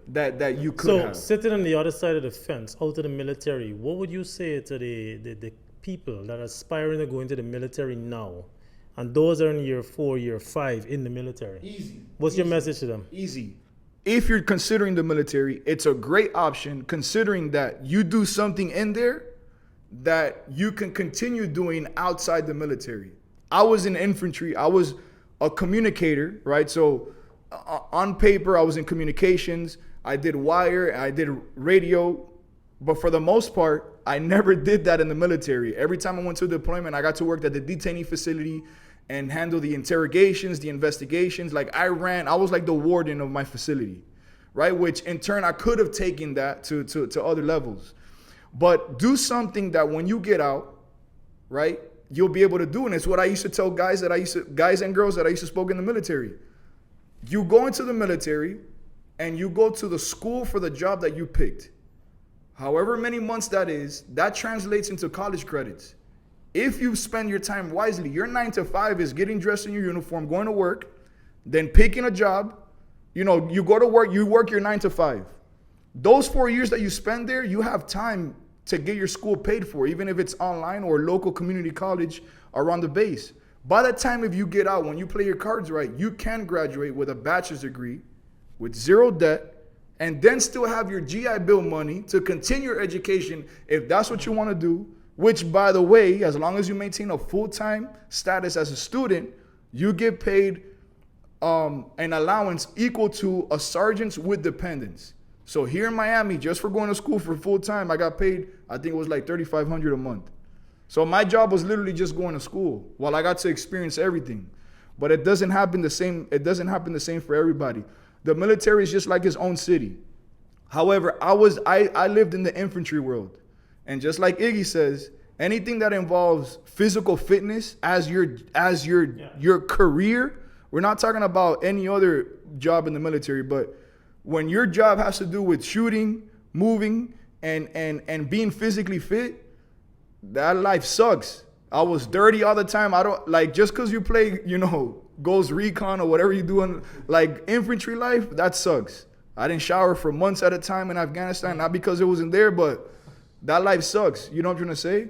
Speaker 3: that you could have.
Speaker 1: So sitting on the other side of the fence, out of the military, what would you say to the people that are aspiring to go into the military now, and those are in year 4, year 5 in the military?
Speaker 3: Easy.
Speaker 1: What's your message to them?
Speaker 3: Easy. If you're considering the military, it's a great option considering that you do something in there that you can continue doing outside the military. I was in infantry. I was a communicator, right? So on paper, I was in communications. I did wire, I did radio, but for the most part, I never did that in the military. Every time I went to deployment, I got to work at the detainee facility and handle the interrogations, the investigations. Like I was like the warden of my facility, right? Which in turn, I could have taken that to other levels. But do something that when you get out, right, you'll be able to do. And it's what I used to tell guys and girls that I used to spoke in the military. You go into the military and you go to the school for the job that you picked. However many months that is, that translates into college credits. If you spend your time wisely, your 9 to 5 is getting dressed in your uniform, going to work, then picking a job. You know, you go to work, you work your 9 to 5. Those 4 years that you spend there, you have time to get your school paid for, even if it's online or local community college around the base. By the time if you get out, when you play your cards right, you can graduate with a bachelor's degree, with 0 debt, and then still have your GI Bill money to continue your education if that's what you want to do, which, by the way, as long as you maintain a full-time status as a student, you get paid an allowance equal to a sergeant's with dependents. So here in Miami, just for going to school for full-time, I got paid, I think it was like $3,500 a month. So my job was literally just going to school while I got to experience everything. But it doesn't happen the same. It doesn't happen the same for everybody. The military is just like its own city. However, I lived in the infantry world. And just like Iggy says, anything that involves physical fitness as your career, we're not talking about any other job in the military, but when your job has to do with shooting, moving, and being physically fit, that life sucks. I was dirty all the time. I don't like just because you play, Ghost Recon or whatever you do in like infantry life, that sucks. I didn't shower for months at a time in Afghanistan, not because it wasn't there, but that life sucks. You know what I'm trying to say?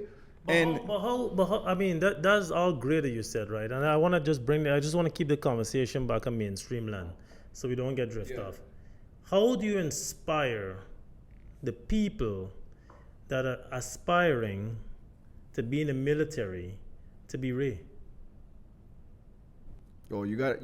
Speaker 1: I mean, that's all great that you said, right? And I want to just I just want to keep the conversation back on mainstream land so we don't get drift off. How do you inspire the people that are aspiring to be in the military to be Ray?
Speaker 3: Oh, you got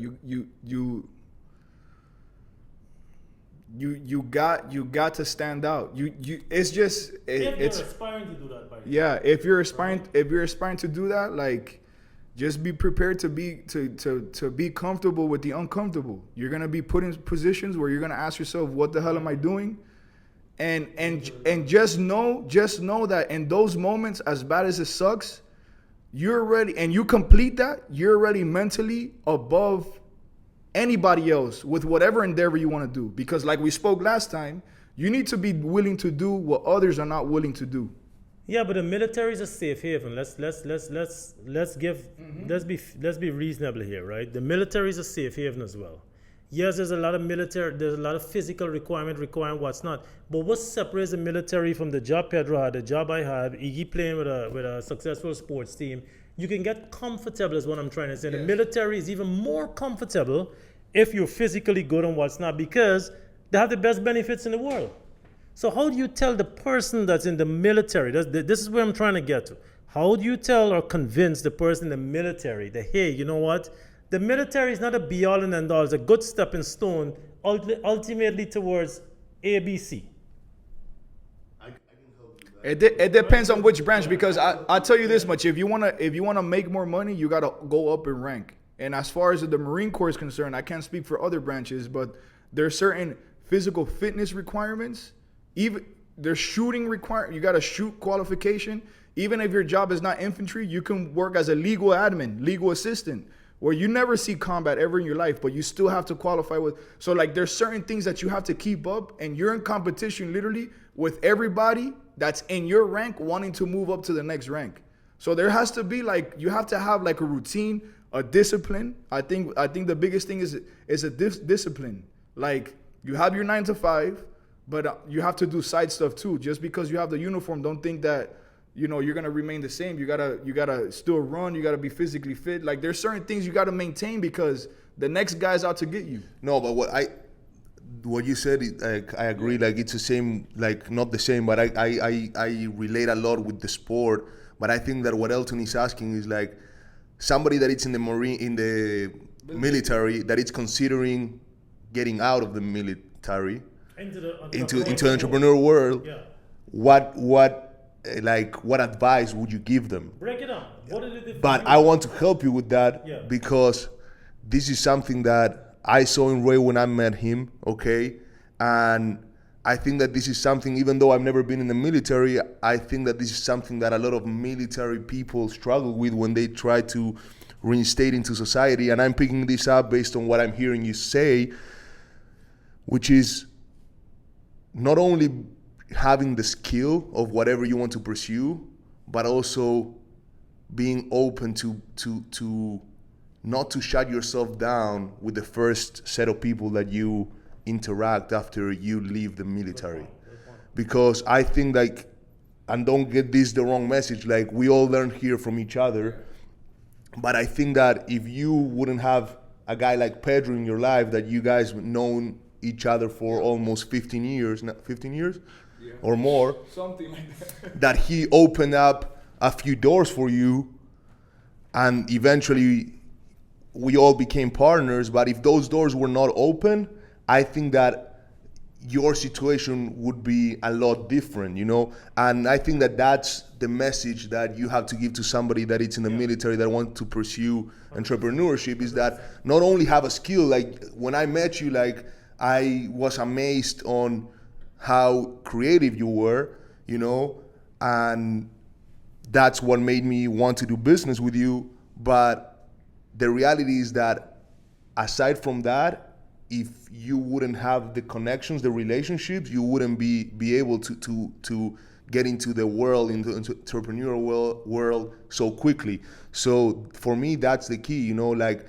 Speaker 3: to stand out. It's just
Speaker 1: If you're aspiring to do that, by the way.
Speaker 3: yeah. If you're aspiring to do that, like, just be prepared to be comfortable with the uncomfortable. You're gonna be put in positions where you're gonna ask yourself, "What the hell am I doing?" And just know that in those moments, as bad as it sucks, you're ready, and you complete that, you're already mentally above anybody else with whatever endeavor you want to do. Because like we spoke last time, you need to be willing to do what others are not willing to do.
Speaker 1: Yeah, but the military is a safe haven. Let's be reasonable here, right? The military is a safe haven as well. Yes, there's a lot of physical requirement what's not. But what separates the military from the job Pedro had, the job I had, Iggy playing with a successful sports team? You can get comfortable is what I'm trying to say. Yes. The military is even more comfortable if you're physically good and what's not, because they have the best benefits in the world. So how do you tell the person that's in the military, this is where I'm trying to get to. How do you tell or convince the person in the military that, hey, you know what? The military is not a be-all and end-all. It's a good stepping stone ultimately towards ABC.
Speaker 3: It depends on which branch, because I'll tell you this much: if you wanna make more money, you gotta go up in rank. And as far as the Marine Corps is concerned, I can't speak for other branches, but there are certain physical fitness requirements. Even there's shooting you got a shoot qualification. Even if your job is not infantry, you can work as a legal admin, legal assistant, where you never see combat ever in your life, but you still have to qualify with. So like there's certain things that you have to keep up, and you're in competition literally with everybody that's in your rank wanting to move up to the next rank. So there has to be like, you have to have like a routine, a discipline. I think the biggest thing is a discipline. Like you have your 9 to 5, but you have to do side stuff too. Just because you have the uniform, don't think that, you know, you're gonna remain the same. You gotta still run. You gotta be physically fit. Like there's certain things you gotta maintain because the next guy's out to get you.
Speaker 4: No, but what you said, I agree. Like it's the same, like not the same, but I relate a lot with the sport. But I think that what Elton is asking is like somebody that is in the military that is considering getting out of the military into the entrepreneurial world.
Speaker 1: Yeah.
Speaker 4: What advice would you give them?
Speaker 1: Break it down. What did it do?
Speaker 4: But I want to help you with that
Speaker 1: Yeah.
Speaker 4: because this is something that I saw in Ray when I met him, okay? And I think that this is something, even though I've never been in the military, I think that this is something that a lot of military people struggle with when they try to reinstate into society. And I'm picking this up based on what I'm hearing you say, which is not only having the skill of whatever you want to pursue, but also being open to not to shut yourself down with the first set of people that you interact after you leave the military. Because I think like, and don't get this the wrong message, like we all learn here from each other, but I think that if you wouldn't have a guy like Pedro in your life that you guys known each other for almost 15 years, or more,
Speaker 3: Something like that.
Speaker 4: that he opened up a few doors for you, and eventually we all became partners. But if those doors were not open, I think that your situation would be a lot different, you know? And I think that that's the message that you have to give to somebody that is in the military that wants to pursue entrepreneurship, is that not only have a skill, like when I met you, like I was amazed on how creative you were, you know, and that's what made me want to do business with you. But the reality is that aside from that, if you wouldn't have the connections, the relationships, you wouldn't be able to get into the world, into entrepreneurial world so quickly. So for me, that's the key, you know, like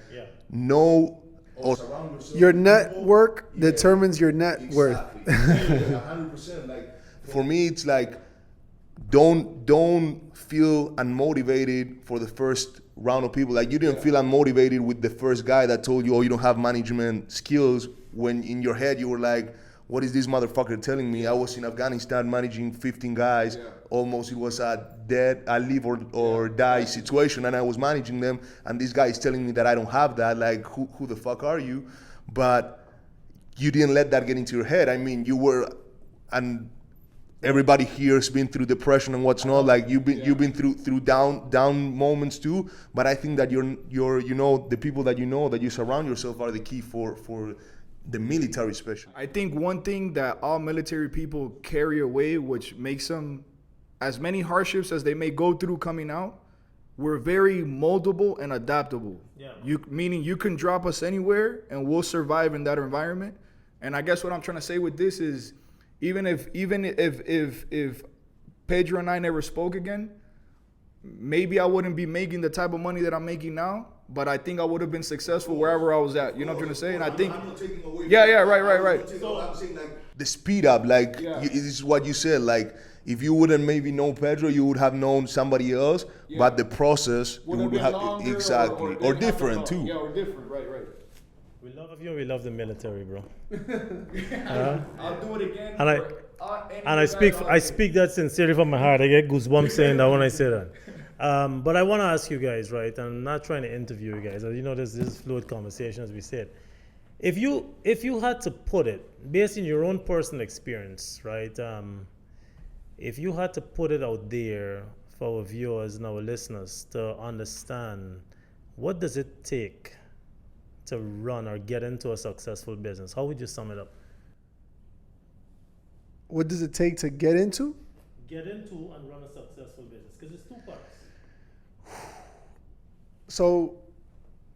Speaker 4: know or surround yourself.
Speaker 2: Your network determines your net worth.
Speaker 4: Exactly. 100%. Like for me, it's like don't feel unmotivated for the first round of people. Like you didn't feel unmotivated with the first guy that told you, oh, you don't have management skills, when in your head you were like, what is this motherfucker telling me? I was in Afghanistan managing 15 guys. Almost it was a live or die situation, and I was managing them, and this guy is telling me that I don't have that. Like who the fuck are you? But you didn't let that get into your head. I mean, you were, and everybody here has been through depression and what's not. Like you've been through down moments too. But I think that you're you know, the people that you surround yourself are the key for the military especially.
Speaker 3: I think one thing that all military people carry away, which makes them, as many hardships as they may go through coming out, we're very moldable and adaptable.
Speaker 1: Yeah.
Speaker 3: Meaning you can drop us anywhere and we'll survive in that environment. And I guess what I'm trying to say with this is, even if Pedro and I never spoke again, maybe I wouldn't be making the type of money that I'm making now, but I think I would have been successful wherever I was at. You know what I'm trying to say? And I think, right.
Speaker 4: I'm saying like the speed up, like this is what you said. Like if you wouldn't maybe know Pedro, you would have known somebody else. Yeah. But the process
Speaker 3: would have
Speaker 4: exactly or different too.
Speaker 3: Yeah, or different. Right.
Speaker 1: We love you. We love the military, bro.
Speaker 3: I'll do it again.
Speaker 1: And I speak that sincerely from my heart. I get goosebumps saying that when I say that. But I want to ask you guys, right? I'm not trying to interview you guys. You know, this is fluid conversation, as we said. If you had to put it based on your own personal experience, right? If you had to put it out there for our viewers and our listeners to understand, what does it take to run or get into a successful business? How would you sum it up?
Speaker 2: What does it take to get into?
Speaker 1: Get into and run a successful business, because it's two parts.
Speaker 2: So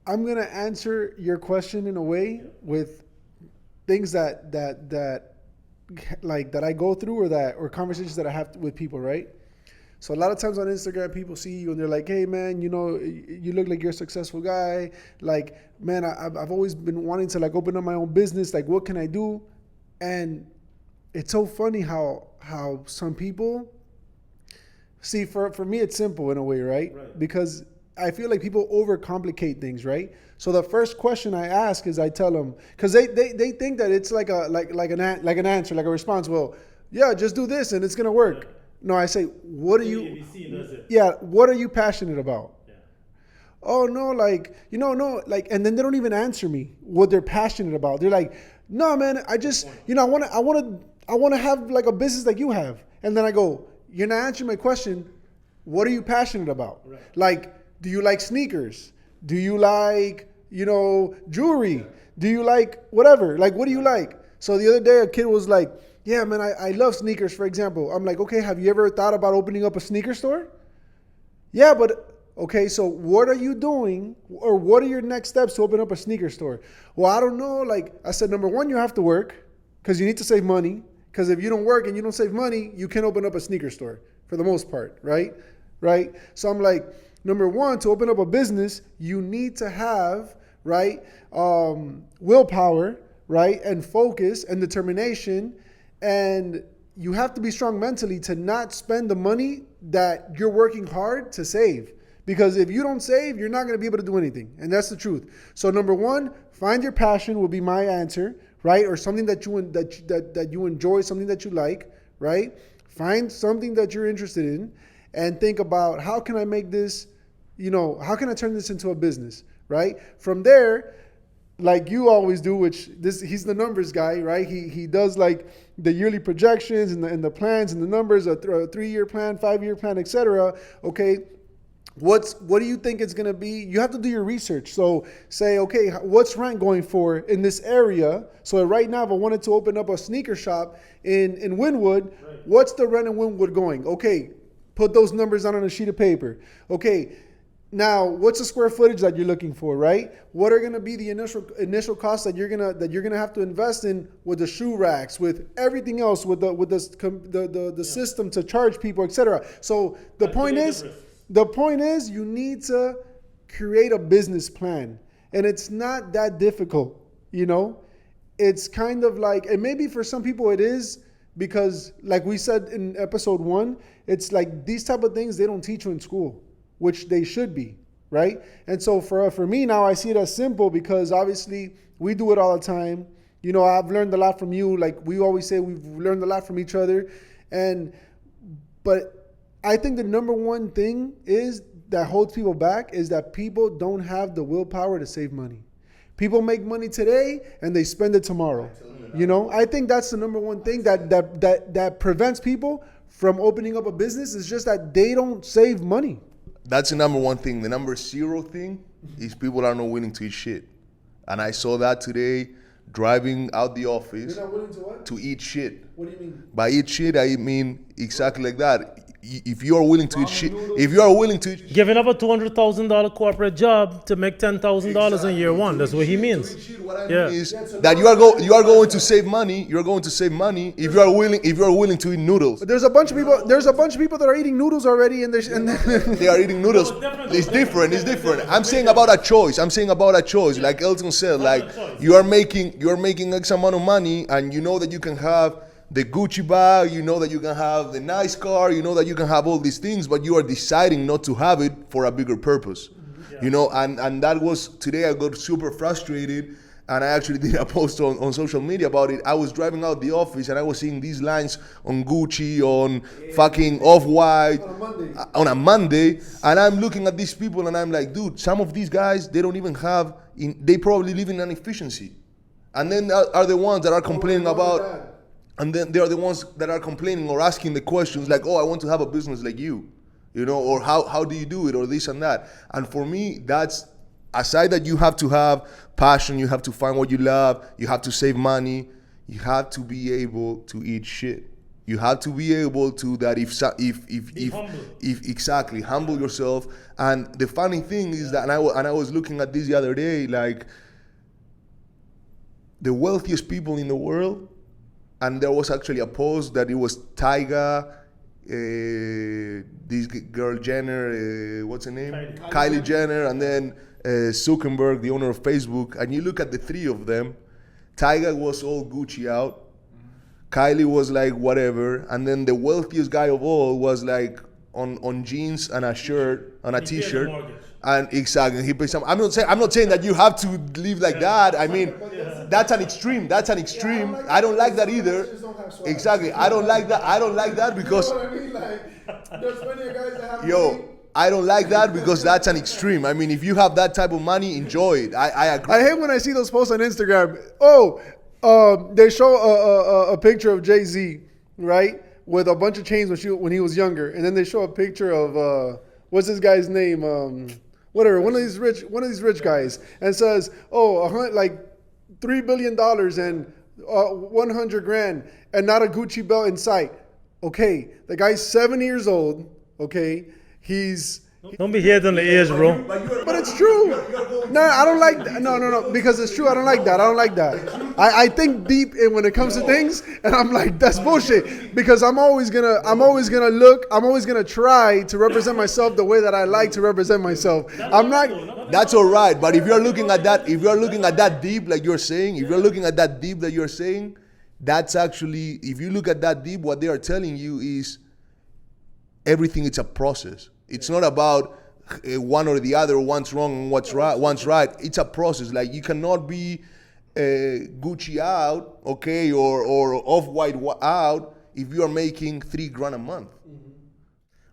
Speaker 2: I'm gonna answer your question in a way with things that like that I go through or conversations that I have with people, right? So a lot of times on Instagram, people see you and they're like, "Hey, man, you look like you're a successful guy. Like, man, I've always been wanting to like open up my own business. Like, what can I do?" And it's so funny how some people see. For me, it's simple in a way, right? Because I feel like people overcomplicate things, right? So the first question I ask is I tell them, because they think that it's like an answer, like a response. Well, yeah, just do this and it's gonna work. No, I say, what are you? Yeah, what are you passionate about? Yeah. Oh no, like no, like, and then they don't even answer me what they're passionate about. They're like, no, man, I just, I want to have like a business like you have. And then I go, you're not answering my question. What are you passionate about? Right. Like, do you like sneakers? Do you like, jewelry? Do you like whatever? Like, what do you like? So the other day, a kid was like, yeah, man, I love sneakers, for example. I'm like, okay, have you ever thought about opening up a sneaker store? Yeah, but, okay, so what are you doing, or what are your next steps to open up a sneaker store? Well, I don't know. Like I said, number one, you have to work because you need to save money. Because if you don't work and you don't save money, you can't open up a sneaker store for the most part, right? Right? So I'm like, number one, to open up a business, you need to have, right, willpower, right, and focus and determination. And you have to be strong mentally to not spend the money that you're working hard to save. Because if you don't save, you're not going to be able to do anything. And that's the truth. So number one, find your passion will be my answer, right? Or something that you enjoy, something that you like, right? Find something that you're interested in and think about, how can I make this, how can I turn this into a business, right? From there, like you always do, he's the numbers guy, right? He does like the yearly projections and the plans and the numbers, a 3-year plan, 5-year plan, etc. Okay, what do you think it's gonna be? You have to do your research. So say, okay, what's rent going for in this area? So right now, if I wanted to open up a sneaker shop in Wynwood, right, what's the rent in Wynwood going? Okay, put those numbers down on a sheet of paper. Okay. Now, what's the square footage that you're looking for, right? What are going to be the initial costs that you're gonna have to invest in with the shoe racks, with everything else, with the system to charge people, etc. So the point is, you need to create a business plan, and it's not that difficult. It's kind of like, and maybe for some people it is, because like we said in episode 1, it's like these type of things they don't teach you in school, which they should be, right? And so for me now, I see it as simple because obviously we do it all the time. I've learned a lot from you. Like we always say, we've learned a lot from each other. But I think the number one thing is that holds people back is that people don't have the willpower to save money. People make money today and they spend it tomorrow. I think that's the number one thing that prevents people from opening up a business, is just that they don't save money.
Speaker 4: That's the number one thing. The number 0 thing is people are not willing to eat shit. And I saw that today driving out the office.
Speaker 2: You're not willing to what?
Speaker 4: To eat shit.
Speaker 2: What do you mean?
Speaker 4: By eat shit, I mean exactly like that. If you are willing to eat shit, if you are willing to eat,
Speaker 1: giving up a $200,000 corporate job to make $10,000 in year one. That's what he means.
Speaker 4: What I mean is that you are going to save money. You are going to save money if you are willing to eat noodles.
Speaker 2: But there's a bunch of people. There's a bunch of people that are eating noodles already, and
Speaker 4: they are eating noodles. It's different. It's different. I'm saying about a choice. Like Elton said, like you are making X amount of money, and you know that you can have the Gucci bag, you know that you can have the nice car, you know that you can have all these things, but you are deciding not to have it for a bigger purpose. And that was, today I got super frustrated, and I actually did a post on social media about it. I was driving out the office and I was seeing these lines on Gucci, on fucking Off-White, on a Monday, and I'm looking at these people and I'm like, dude, some of these guys, they don't even have, they probably live in an efficiency. And then are the ones that are complaining about, and then they are the ones that are complaining or asking the questions like, oh, I want to have a business like you, or how do you do it, or this and that. And for me, that's, aside that you have to have passion, you have to find what you love, you have to save money, you have to be able to eat shit. You have to be able to that if
Speaker 1: humble.
Speaker 4: if exactly humble yourself. And the funny thing is that, and I was looking at this the other day, like the wealthiest people in the world, and there was actually a post that it was Tyga, this girl Jenner, what's her name? Kylie Jenner, and then Zuckerberg, the owner of Facebook. And you look at the three of them. Tyga was all Gucci out. Kylie was like whatever, and then the wealthiest guy of all was like on jeans and a shirt and a t-shirt. And exactly, he paid some. I'm not saying that you have to live like that. I mean, that's an extreme. That's an extreme. I don't like that either. Exactly, I don't like that. I don't like that because
Speaker 2: You know what I mean? Like, there's plenty of guys that have money.
Speaker 4: yo, I don't like that because that's an extreme. I mean, if you have that type of money, enjoy it. I agree.
Speaker 2: I hate when I see those posts on Instagram. They show a picture of Jay-Z, right, with a bunch of chains when he was younger, and then they show a picture of what's this guy's name? Whatever, one of these rich guys, and says, like $3 billion and 100 grand, and not a Gucci belt in sight. Okay, the guy's 7 years old. Okay,
Speaker 1: Don't be here on the age, bro.
Speaker 2: but it's true. No, I don't like that. No, because it's true. I don't like that. I think deep in when it comes to things, and I'm like, that's bullshit. Because I'm always gonna try to represent myself the way that I like to represent myself. I'm not.
Speaker 4: That's all right, but if you're looking at that deep, like you're saying, if you're looking at that deep that you're saying, that's actually, if you look at that deep, what they are telling you is everything. It's a process. It's not about one or the other, one's wrong and one's right. It's a process. Like you cannot be Gucci out, okay, or Off-White out if you are making $3,000 a month.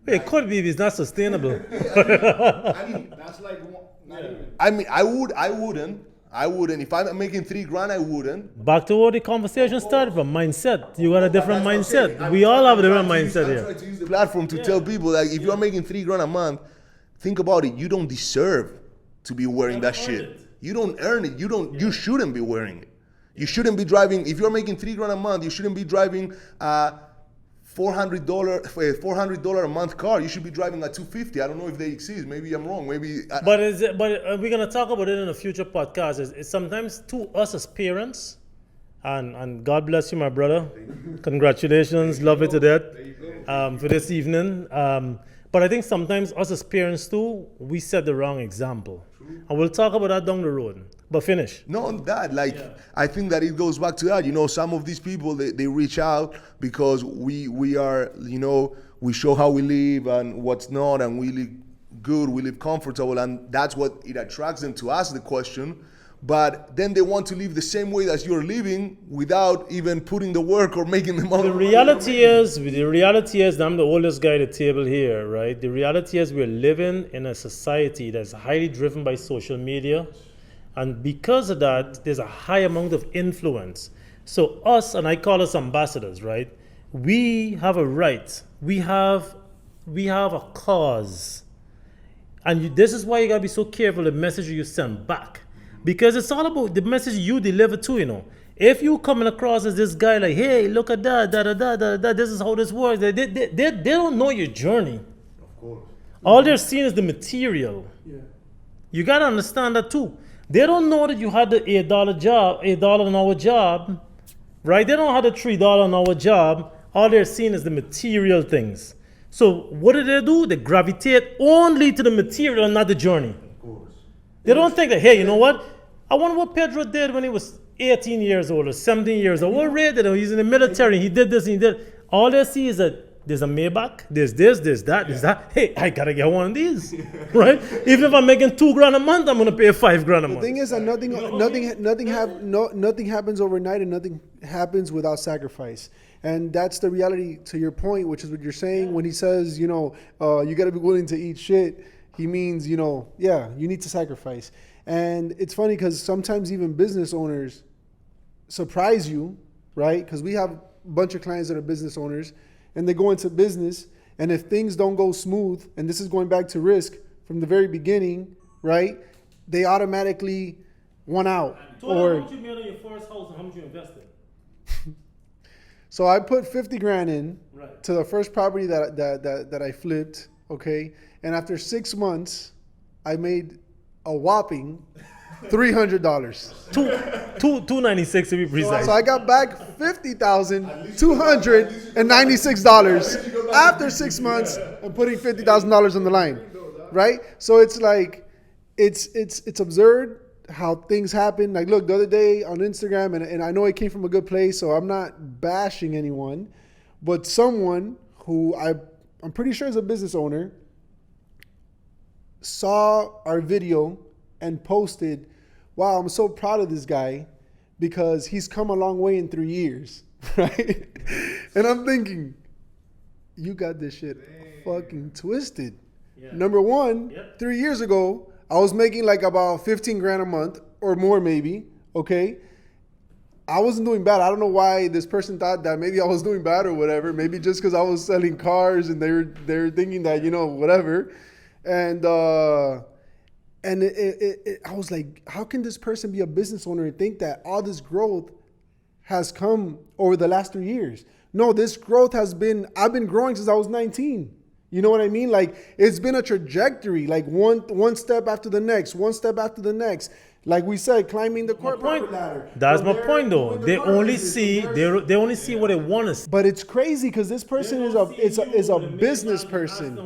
Speaker 1: It could be, but it's not sustainable.
Speaker 3: I mean, that's like not even.
Speaker 4: I mean, I wouldn't. If I'm making $3,000, I wouldn't.
Speaker 1: Back to where the conversation started from, mindset. You got a different mindset. We all have a different mindset
Speaker 4: I'm
Speaker 1: here.
Speaker 4: trying to use the platform to tell people, like, if you're making $3,000 a month, think about it. You don't deserve to be wearing that shit. You don't earn it. You shouldn't be wearing it. You shouldn't be driving. If you're making $3,000 a month, you shouldn't be driving a $400 a month car. You should be driving a $250. I don't know if they exist. Maybe I'm wrong. Maybe.
Speaker 1: But we're gonna talk about it in a future podcast. It's sometimes to us as parents, and God bless you, my brother. Congratulations, love it to death for this evening. But I think sometimes us as parents too, we set the wrong example, and we'll talk about that down the road. But finish.
Speaker 4: Not on that, I think that it goes back to that. You know, some of these people, they reach out because we are, we show how we live and what's not, and we live good, we live comfortable, and that's what it attracts them to ask the question. But then they want to live the same way as you're living without even putting the work or making the money.
Speaker 1: The reality is, I'm the oldest guy at the table here, right? The reality is we're living in a society that's highly driven by social media. And because of that, there's a high amount of influence. So us, and I call us ambassadors, right? We have a right. We have a cause. And this is why you gotta be so careful the message you send back. Because it's all about the message you deliver too, If you coming across as this guy like, hey, look at that, this is how this works. They don't know your journey.
Speaker 4: Of course.
Speaker 1: All they're seeing is the material.
Speaker 2: Yeah.
Speaker 1: You gotta understand that too. They don't know that you had the $8 an hour job, right? They don't have the $3 an hour job. All they're seeing is the material things. So what do? They gravitate only to the material and not the journey.
Speaker 4: Of course.
Speaker 1: They don't think that, hey, you know what? I wonder what Pedro did when he was 18 years old or 17 years old. What Ray did? He's in the military. He did this and he did. All they see is that there's a Maybach, there's this, there's that, there's that. Hey, I gotta get one of these, right? Even if I'm making $2,000 a month, I'm gonna pay $5,000 a month.
Speaker 2: The thing is that nothing happens overnight, and nothing happens without sacrifice. And that's the reality to your point, which is what you're saying when he says, you got to be willing to eat shit. He means, you need to sacrifice. And it's funny because sometimes even business owners surprise you, right? Because we have a bunch of clients that are business owners, and they go into business, and if things don't go smooth, and this is going back to risk from the very beginning, right? They automatically want out.
Speaker 1: How much you made on your first house and how much you invested?
Speaker 2: So I put 50 grand in
Speaker 1: Right.
Speaker 2: to the first property that I flipped, okay? And after 6 months, I made a whopping $300.
Speaker 1: 296 to be precise.
Speaker 2: So I got back $50,296 after 6 months and putting $50,000 on the line, right? So it's like, it's absurd how things happen. Like, look, the other day on Instagram, and I know it came from a good place, so I'm not bashing anyone, but someone who I'm pretty sure is a business owner saw our video and posted, wow, I'm so proud of this guy because he's come a long way in 3 years, right? And I'm thinking, you got this shit fucking twisted.
Speaker 1: Yeah.
Speaker 2: Number one,
Speaker 1: Yep.
Speaker 2: 3 years ago, I was making like about 15 grand a month or more maybe, okay? I wasn't doing bad. I don't know why this person thought that maybe I was doing bad or whatever. Maybe just because I was selling cars and they were thinking that, whatever. And I was like, how can this person be a business owner and think that all this growth has come over the last 3 years? No, this growth I've been growing since I was 19. You know what I mean? Like, it's been a trajectory, like one step after the next, one step after the next. Like we said, climbing the corporate ladder.
Speaker 1: That's
Speaker 2: From
Speaker 1: my
Speaker 2: there,
Speaker 1: point, though.
Speaker 2: doing the
Speaker 1: They
Speaker 2: car
Speaker 1: only
Speaker 2: business,
Speaker 1: see
Speaker 2: commercial.
Speaker 1: they only see what they want to see.
Speaker 2: But it's crazy because this person is a business person,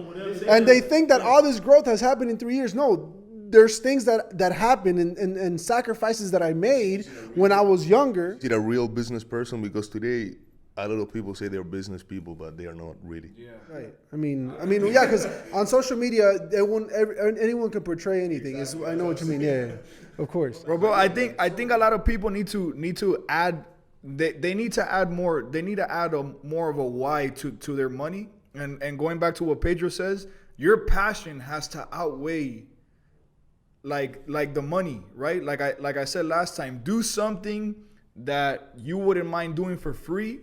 Speaker 2: and they think that all this growth has happened in 3 years. No, there's things that happened and sacrifices that I made when I was younger.
Speaker 4: Is it a real business person? Because today, a lot of people say they're business people, but they are not really.
Speaker 2: Right. I mean, yeah, because on social media, anyone can portray anything. I know what you mean. Yeah, of course.
Speaker 3: Bro, I think a lot of people need to add. They need to add more. They need to add more of a why to their money. And going back to what Pedro says, your passion has to outweigh like the money, right? Like I said last time, do something that you wouldn't mind doing for free,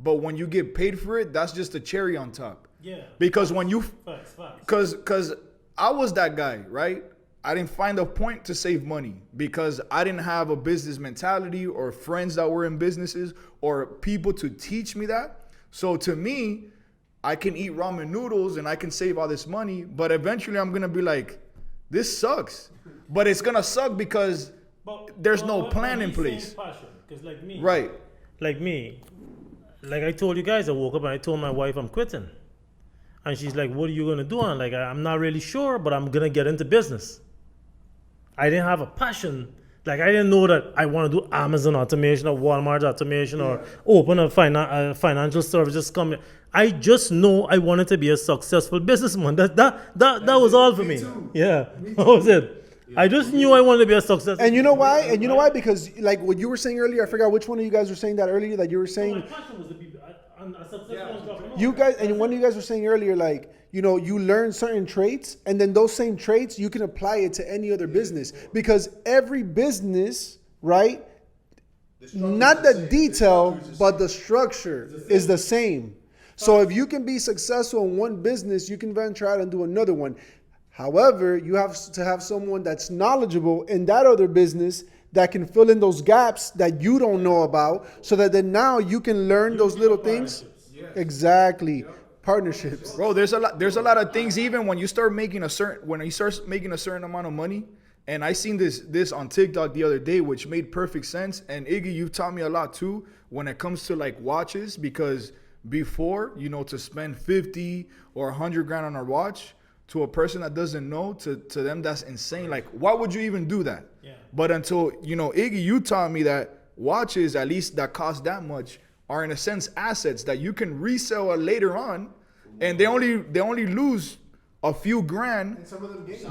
Speaker 3: but when you get paid for it, that's just a cherry on top.
Speaker 1: Yeah.
Speaker 3: Because when you,
Speaker 1: Facts.
Speaker 3: because I was that guy, right? I didn't find a point to save money because I didn't have a business mentality or friends that were in businesses or people to teach me that. So to me, I can eat ramen noodles and I can save all this money, but eventually I'm gonna be like, this sucks. But it's gonna suck because there's no plan in place.
Speaker 1: Because like me,
Speaker 3: Right.
Speaker 1: like me, like I told you guys, I woke up and I told my wife I'm quitting. And she's like, what are you going to do? And I'm like, I'm not really sure, but I'm going to get into business. I didn't have a passion. Like, I didn't know that I want to do Amazon automation or Walmart automation or open a financial services company. I just know I wanted to be a successful businessman. That was all for me. Yeah, that was it. I just knew I wanted to be a successful.
Speaker 2: And you know why? And you know why? Because like what you were saying earlier, I forgot which one of you guys were saying that earlier. That you were
Speaker 1: My
Speaker 2: saying
Speaker 1: passion was to be a successful entrepreneur.
Speaker 2: you guys, and one of you guys were saying earlier, like, you learn certain traits, and then those same traits you can apply it to any other business because every business, right? Not the detail, but the structure is the same. So if you can be successful in one business, you can venture out and do another one. However, you have to have someone that's knowledgeable in that other business that can fill in those gaps that you don't know about, so that then now you can learn those little things. Exactly. Partnerships.
Speaker 3: Bro, there's a lot of things. Even when you start making a certain amount of money, and I seen this on TikTok the other day, which made perfect sense. And Iggy, you've taught me a lot too when it comes to like watches, because before, to spend 50 or 100 grand on a watch, to a person that doesn't know, to them that's insane. Like, why would you even do that?
Speaker 1: Yeah.
Speaker 3: But until Iggy, you taught me that watches, at least that cost that much, are in a sense assets that you can resell later on, and they only lose a few grand.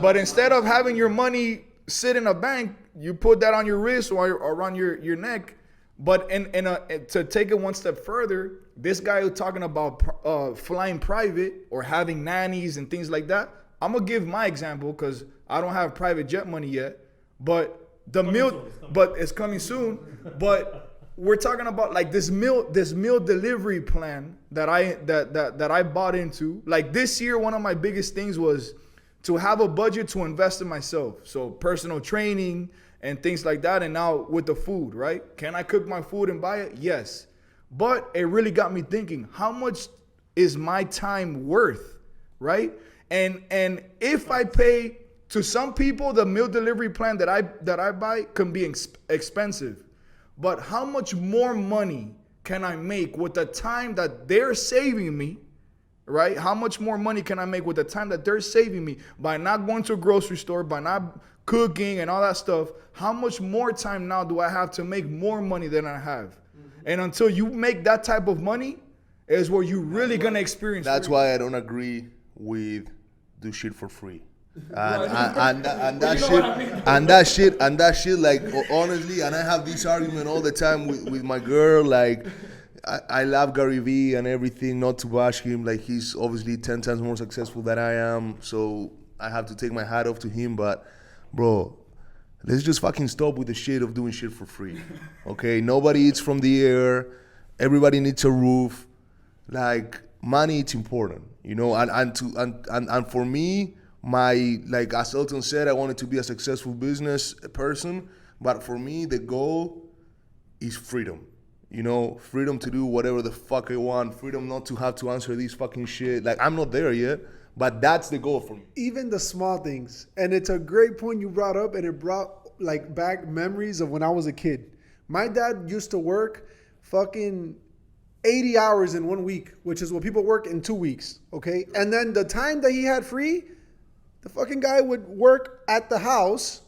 Speaker 3: But instead of having your money sit in a bank, you put that on your wrist or around your neck. But to take it one step further, this guy who's talking about flying private or having nannies and things like that, I'm gonna give my example because I don't have private jet money yet, but it's coming soon. But we're talking about like this meal delivery plan that I bought into. Like this year, one of my biggest things was to have a budget to invest in myself. So personal training and things like that. And now with the food, right? Can I cook my food and buy it? Yes. But it really got me thinking, how much is my time worth, right? And if I pay, to some people, the meal delivery plan that I buy can be expensive. But how much more money can I make with the time that they're saving me, right? How much more money can I make with the time that they're saving me by not going to a grocery store, by not cooking and all that stuff? How much more time now do I have to make more money than I have? And until you make that type of money is where you really gonna experience.
Speaker 4: That's why I don't agree with do shit for free. And that shit, like, honestly, and I have this argument all the time with my girl, like, I love Gary Vee and everything, not to bash him, like, he's obviously 10 times more successful than I am, so I have to take my hat off to him, but, bro, let's just fucking stop with the shit of doing shit for free, okay? Nobody eats from the air, everybody needs a roof, like, money, it's important, you know, and for me, like as Elton said, I wanted to be a successful business person, but for me, the goal is freedom. You know, freedom to do whatever the fuck I want, freedom not to have to answer these fucking shit. Like, I'm not there yet, but that's the goal for me.
Speaker 2: Even the small things. And it's a great point you brought up, and it brought like back memories of when I was a kid. My dad used to work fucking 80 hours in 1 week, which is what people work in 2 weeks, okay? And then the time that he had free, the fucking guy would work at the house,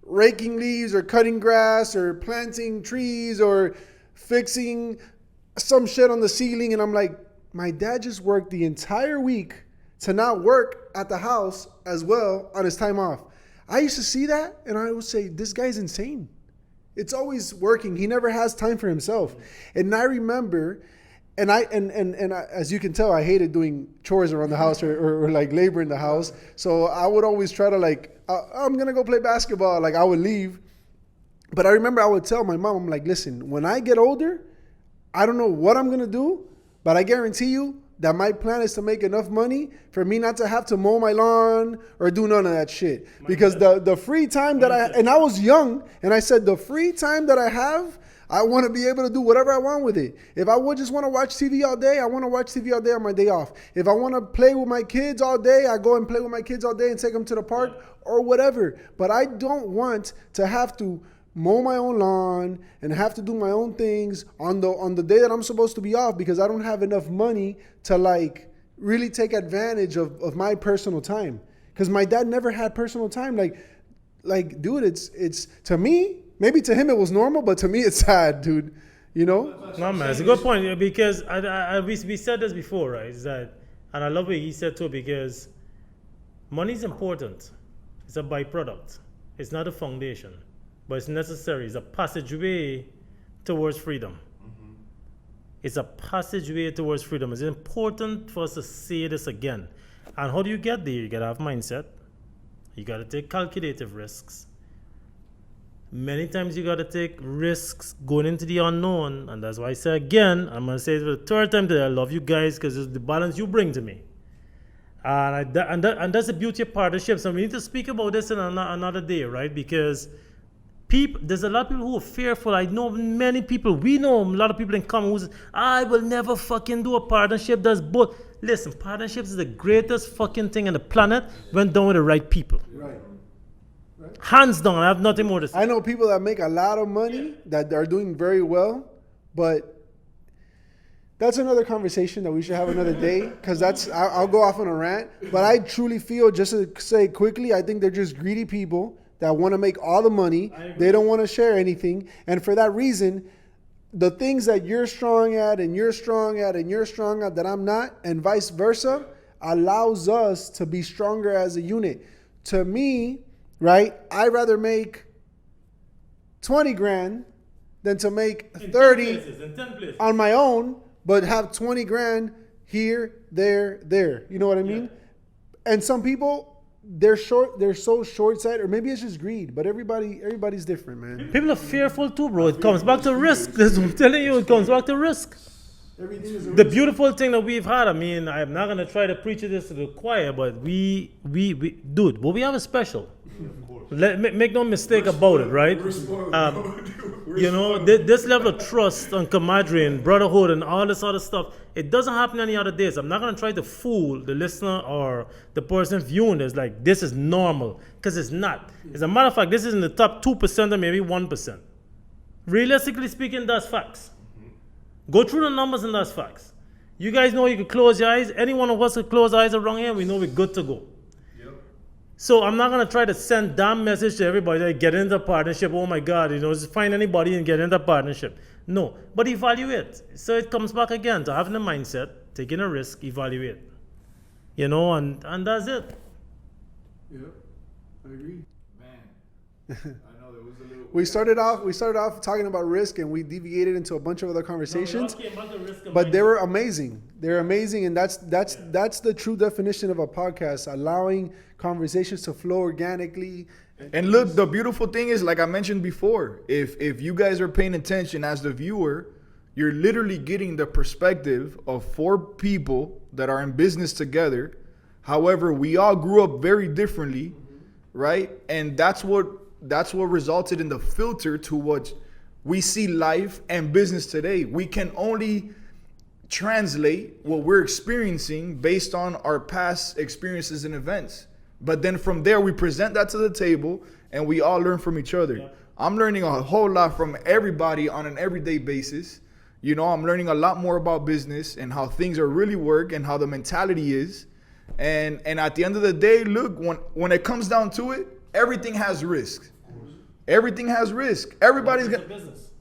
Speaker 2: raking leaves or cutting grass or planting trees or fixing some shit on the ceiling. And I'm like, my dad just worked the entire week to not work at the house as well on his time off. I used to see that and I would say, this guy's insane. It's always working. He never has time for himself. And I remember, and I, as you can tell, I hated doing chores around the house or like labor in the house. So I would always try to like, I'm going to go play basketball. Like I would leave. But I remember I would tell my mom, I'm like, listen, when I get older, I don't know what I'm going to do, but I guarantee you that my plan is to make enough money for me not to have to mow my lawn or do none of that shit. Because the free time that I was young, and I said, the free time that I have, I want to be able to do whatever I want with it. If I would just want to watch TV all day, I want to watch TV all day on my day off. If I want to play with my kids all day, I go and play with my kids all day and take them to the park or whatever. But I don't want to have to mow my own lawn and have to do my own things on the day that I'm supposed to be off because I don't have enough money to like really take advantage of my personal time. Because my dad never had personal time. Like, dude, it's to me, maybe to him it was normal, but to me it's sad, dude. You know?
Speaker 1: No, man, it's a good point because we said this before, right? Is that, and I love what he said too, because money is important. It's a byproduct. It's not a foundation, but it's necessary. It's a passageway towards freedom. Mm-hmm. It's a passageway towards freedom. It's important for us to say this again. And how do you get there? You got to have mindset. You got to take calculative risks. Many times you got to take risks going into the unknown. And that's why I say again, I'm going to say it for the third time today, I love you guys because it's the balance you bring to me. And that's the beauty of partnerships. And we need to speak about this in another day, right? Because there's a lot of people who are fearful. I know many people. We know a lot of people in common who say, I will never fucking do a partnership that's both. Listen, partnerships is the greatest fucking thing on the planet when done with the right people.
Speaker 2: Right.
Speaker 1: Hands down, I have nothing more to say.
Speaker 2: I know people that make a lot of money that are doing very well, but that's another conversation that we should have another day because I'll go off on a rant. But I truly feel, just to say quickly, I think they're just greedy people that want to make all the money. They don't want to share anything. And for that reason, the things that you're strong at and you're strong at and you're strong at that I'm not, and vice versa, allows us to be stronger as a unit. To me, right, I'd rather make 20 grand than to make 30 on my own, but have 20 grand here, there. You know what I mean? Yeah. And some people, they're so short-sighted, or maybe it's just greed, but everybody's different, man.
Speaker 1: People are fearful too, bro. It comes back to risk. I'm telling you, it comes back to risk.
Speaker 2: Everything is a
Speaker 1: the
Speaker 2: risk.
Speaker 1: Beautiful thing that we've had, I mean, I'm not going to try to preach this to the choir, but we dude, but we have a special. Make no mistake about it, right? You know, this level of trust and camaraderie and brotherhood and all this other stuff, it doesn't happen any other days. I'm not going to try to fool the listener or the person viewing this like this is normal, because it's not. As a matter of fact, this is in the top 2% or maybe 1%. Realistically speaking, that's facts. Go through the numbers and that's facts. You guys know you can close your eyes. Any one of us could close our eyes around here, we know we're good to go. So I'm not going to try to send damn message to everybody that get into a partnership. Oh my God, you know, just find anybody and get into a partnership. No, but evaluate. So it comes back again to having a mindset, taking a risk, evaluate. You know, and that's it.
Speaker 2: Yeah, I agree.
Speaker 3: Man, I know there was a little.
Speaker 2: We started off talking about risk, and we deviated into a bunch of other conversations.
Speaker 1: No, we all came back to risk and
Speaker 2: But they
Speaker 1: mindset.
Speaker 2: were amazing. They're amazing, and that's the true definition of a podcast: allowing conversations to flow organically.
Speaker 3: And look, the beautiful thing is, like I mentioned before, if you guys are paying attention as the viewer, you're literally getting the perspective of 4 people that are in business together. However, we all grew up very differently, right? And that's what resulted in the filter to what we see life and business today. We can only translate what we're experiencing based on our past experiences and events. But then from there, we present that to the table and we all learn from each other. Yeah. I'm learning a whole lot from everybody on an everyday basis. You know, I'm learning a lot more about business and how things are really work and how the mentality is. And at the end of the day, look, when it comes down to it, everything has risk. Everything has risk. Everybody's got business.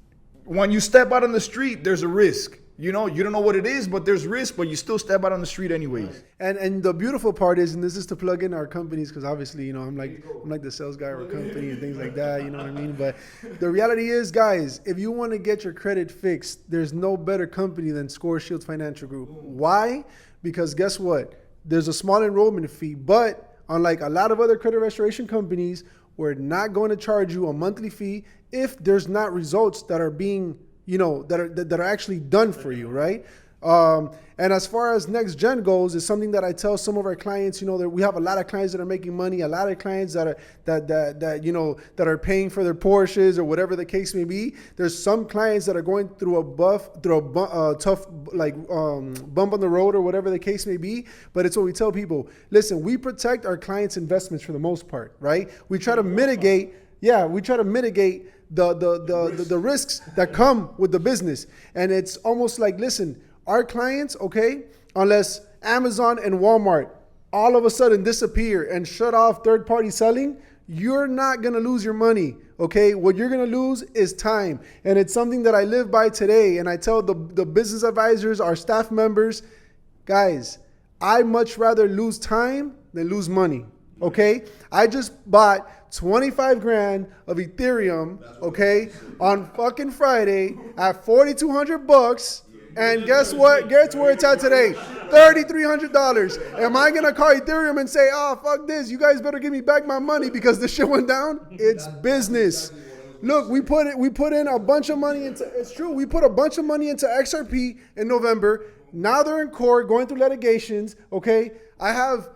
Speaker 3: When you step out on the street, there's a risk. You know, you don't know what it is, but there's risk, but you still step out on the street anyways.
Speaker 2: And the beautiful part is, and this is to plug in our companies, because obviously, you know, I'm like the sales guy of our company and things like that, you know what I mean? But the reality is, guys, if you want to get your credit fixed, there's no better company than Score Shield Financial Group. Why? Because guess what? There's a small enrollment fee, but unlike a lot of other credit restoration companies, we're not going to charge you a monthly fee if there's not results that are being, you know, that are actually done for you, right? And as far as next gen goes, it's something that I tell some of our clients. You know, that we have a lot of clients that are making money, a lot of clients that are that are paying for their Porsches or whatever the case may be. There's some clients that are going through a tough bump on the road or whatever the case may be. But it's what we tell people. Listen, we protect our clients' investments for the most part, right? We try to mitigate. Yeah, we try to mitigate the risks that come with the business. And it's almost like, listen, our clients, okay, unless Amazon and Walmart all of a sudden disappear and shut off third-party selling, you're not going to lose your money, okay? What you're going to lose is time. And it's something that I live by today. And I tell the business advisors, our staff members, guys, I much rather lose time than lose money, okay? I just bought 25 grand of Ethereum, okay, on fucking Friday at $4,200. And guess what? Guess where it's at today? $3,300. Am I gonna call Ethereum and say, "Oh, fuck this! You guys better give me back my money because the shit went down"? It's business. Look, we put in a bunch of money into. It's true. We put a bunch of money into XRP in November. Now they're in court, going through litigations. Okay, I have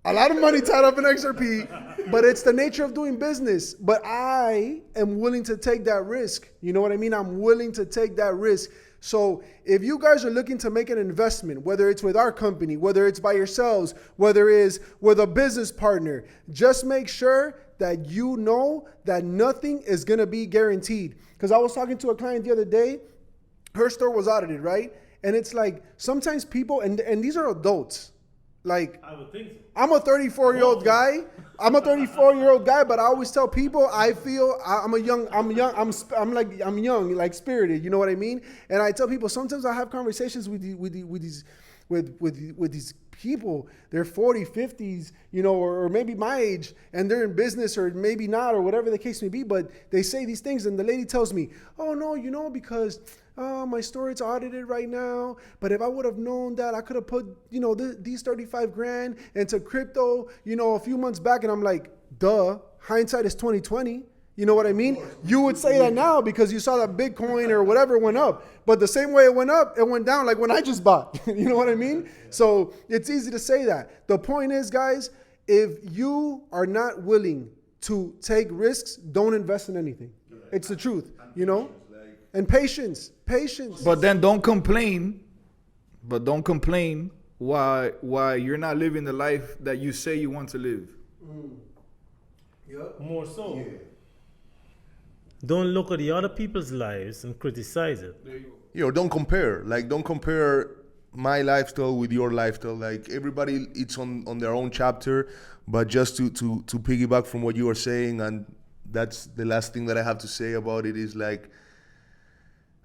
Speaker 2: a lot of money tied up in XRP, but it's the nature of doing business. But I am willing to take that risk. You know what I mean? I'm willing to take that risk. So if you guys are looking to make an investment, whether it's with our company, whether it's by yourselves, whether it's with a business partner, just make sure that you know that nothing is going to be guaranteed. Because I was talking to a client the other day. Her store was audited, right? And it's like sometimes people, and these are adults. Like,
Speaker 1: I would think so.
Speaker 2: I'm a 34-year-old guy. But I always tell people I feel I'm young, like spirited. You know what I mean? And I tell people sometimes I have conversations with these people. They're 40, 50s, you know, or maybe my age, and they're in business or maybe not, or whatever the case may be. But they say these things, and the lady tells me, "Oh no, you know, because my store is audited right now. But if I would have known that, I could have put, you know, these 35 grand into crypto, you know, a few months back." And I'm like, duh, hindsight is 2020. You know what I mean? You would say that now because you saw that Bitcoin or whatever went up. But the same way it went up, it went down like when I just bought. You know what I mean? So it's easy to say that. The point is, guys, if you are not willing to take risks, don't invest in anything. It's the truth, you know? And patience.
Speaker 3: But then don't complain. But don't complain why you're not living the life that you say you want to live.
Speaker 1: More so. Don't look at the other people's lives and criticize it.
Speaker 4: Don't compare. Like, don't compare my lifestyle with your lifestyle. Like, everybody, it's on their own chapter. But just to piggyback from what you were saying, and that's the last thing that I have to say about it, is like,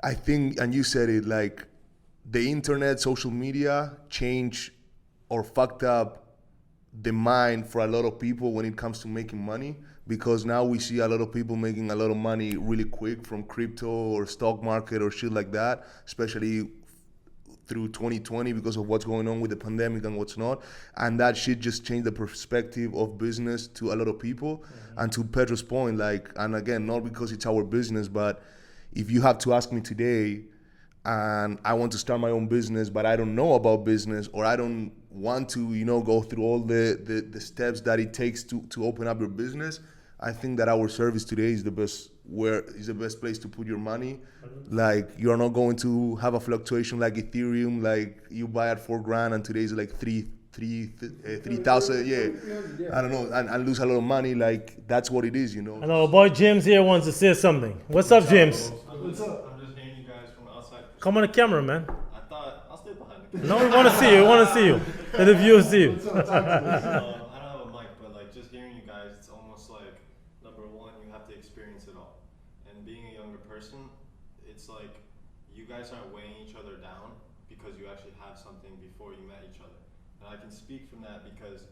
Speaker 4: I think, and you said it, like, the internet, social media changed or fucked up the mind for a lot of people when it comes to making money, because now we see a lot of people making a lot of money really quick from crypto or stock market or shit like that, especially through 2020 because of what's going on with the pandemic and what's not. And that shit just changed the perspective of business to a lot of people. Mm-hmm. And to Pedro's point, like, and again, not because it's our business, but if you have to ask me today and I want to start my own business, but I don't know about business, or I don't want to, go through all the steps that it takes to open up your business, I think that our service today is the best place to put your money. Like, you're not going to have a fluctuation like Ethereum, like you buy at $4,000 and today's like 3,000. Yeah, I don't know, and lose a lot of money. Like, that's what it is,
Speaker 1: And our boy James here wants to say something. What's up, James?
Speaker 5: What's up? I'm just hearing you guys from outside.
Speaker 1: Come on the camera, man.
Speaker 5: I thought I'll stay behind the camera.
Speaker 1: No, we want to see you. We want to see you. Let the viewers see you.
Speaker 5: I don't have a mic, but like just hearing you guys, it's almost like, number one, you have to experience it all. And being a younger person, it's like you guys aren't weighing each other down because you actually have something before you met each other. And I can speak from that because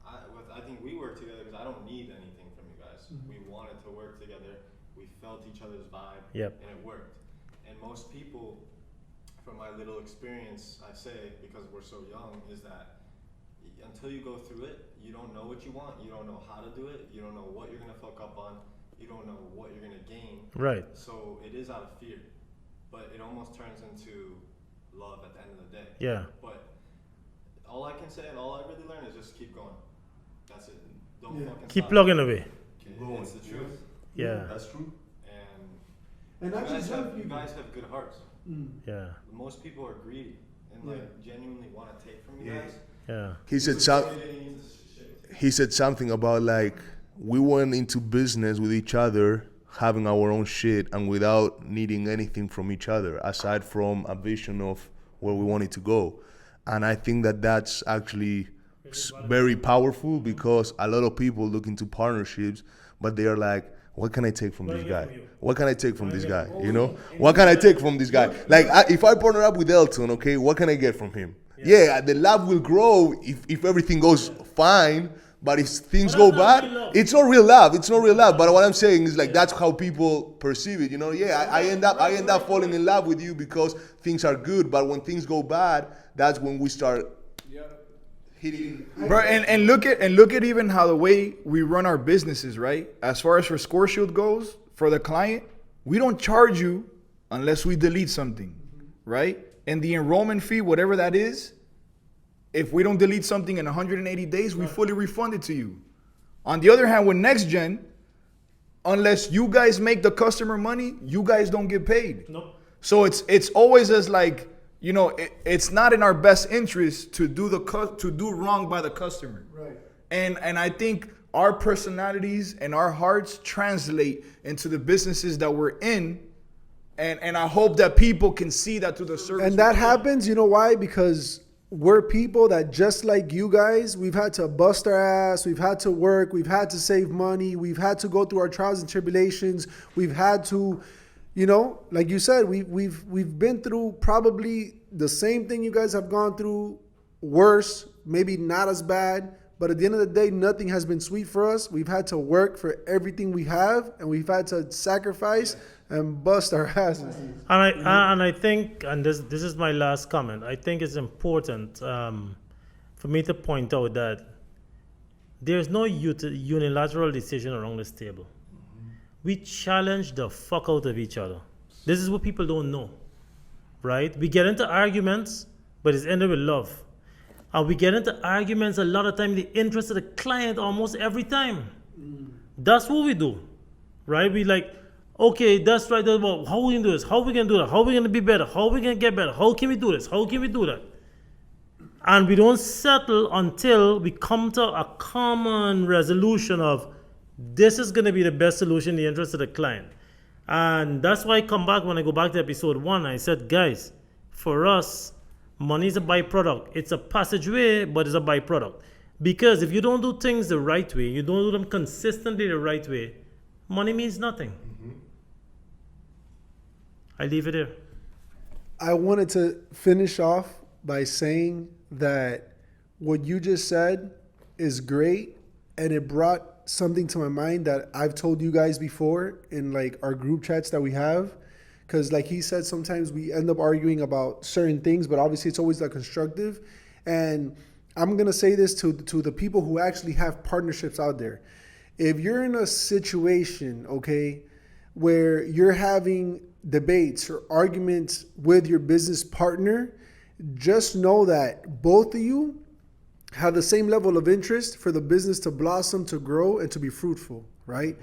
Speaker 5: I think we work together because I don't need anything from you guys. Mm-hmm. We wanted to work together. We felt each other's vibe, and it worked. And most people, from my little experience, I say, because we're so young, is that until you go through it, you don't know what you want, you don't know how to do it, you don't know what you're going to fuck up on, you don't know what you're going to gain.
Speaker 1: Right.
Speaker 5: So it is out of fear, but it almost turns into love at the end of the day.
Speaker 1: Yeah.
Speaker 5: But all I can say and all I really learned is just keep going. That's it. Don't fucking
Speaker 1: keep
Speaker 5: stop.
Speaker 1: plugging away.
Speaker 5: It's the truth.
Speaker 1: Yeah.
Speaker 4: That's true.
Speaker 5: And you guys have good hearts.
Speaker 1: Yeah.
Speaker 5: Most people are greedy and like genuinely want to take from you guys.
Speaker 1: Yeah.
Speaker 4: He said something about, like, we went into business with each other, having our own shit and without needing anything from each other aside from a vision of where we wanted to go. And I think that that's actually very powerful, because a lot of people look into partnerships, but they are like, what can I take from this guy? What can I take from this guy? What can I take from this guy? Like, if I partner up with Elton, okay, what can I get from him? Yeah, the love will grow if everything goes fine. But if things go bad, it's not real love. It's not real love. But what I'm saying is, like, that's how people perceive it. I end up falling in love with you because things are good. But when things go bad, that's when we start hitting.
Speaker 3: Bro, and look at even how the way we run our businesses, right? As far as for Score Shield goes, for the client, we don't charge you unless we delete something, right? And the enrollment fee, whatever that is, if we don't delete something in 180 days, we fully refund it to you. On the other hand, with NextGen, unless you guys make the customer money, you guys don't get paid.
Speaker 1: Nope.
Speaker 3: So it's always as like, it's not in our best interest to do wrong by the customer.
Speaker 2: Right.
Speaker 3: And I think our personalities and our hearts translate into the businesses that we're in. And I hope that people can see that through the service.
Speaker 2: And that happens, you know why? Because we're people that, just like you guys, we've had to bust our ass, we've had to work, we've had to save money, we've had to go through our trials and tribulations, we've had to, like you said, we've been through probably the same thing you guys have gone through, worse, maybe not as bad, but at the end of the day, nothing has been sweet for us. We've had to work for everything we have, and we've had to sacrifice and bust our asses.
Speaker 1: And I think, and this is my last comment, I think it's important for me to point out that there's no unilateral decision around this table. Mm-hmm. We challenge the fuck out of each other. This is what people don't know, right? We get into arguments, but it's ended with love. And we get into arguments a lot of time, the interest of the client almost every time. That's what we do, right? We like, okay, that's right. That's what, how we gonna do this? How we gonna do that? How we gonna be better? How we gonna get better? How can we do this? How can we do that? And we don't settle until we come to a common resolution of this is gonna be the best solution in the interest of the client. And that's why I come back when I go back to episode 1. I said, guys, for us, money is a byproduct. It's a passageway, but it's a byproduct. Because if you don't do things the right way, you don't do them consistently the right way, money means nothing. I leave it there.
Speaker 2: I wanted to finish off by saying that what you just said is great, and it brought something to my mind that I've told you guys before in like our group chats that we have. Because like he said, sometimes we end up arguing about certain things, but obviously it's always like constructive. And I'm going to say this to the people who actually have partnerships out there. If you're in a situation, okay, where you're having debates or arguments with your business partner, just know that both of you have the same level of interest for the business to blossom, to grow, and to be fruitful, right?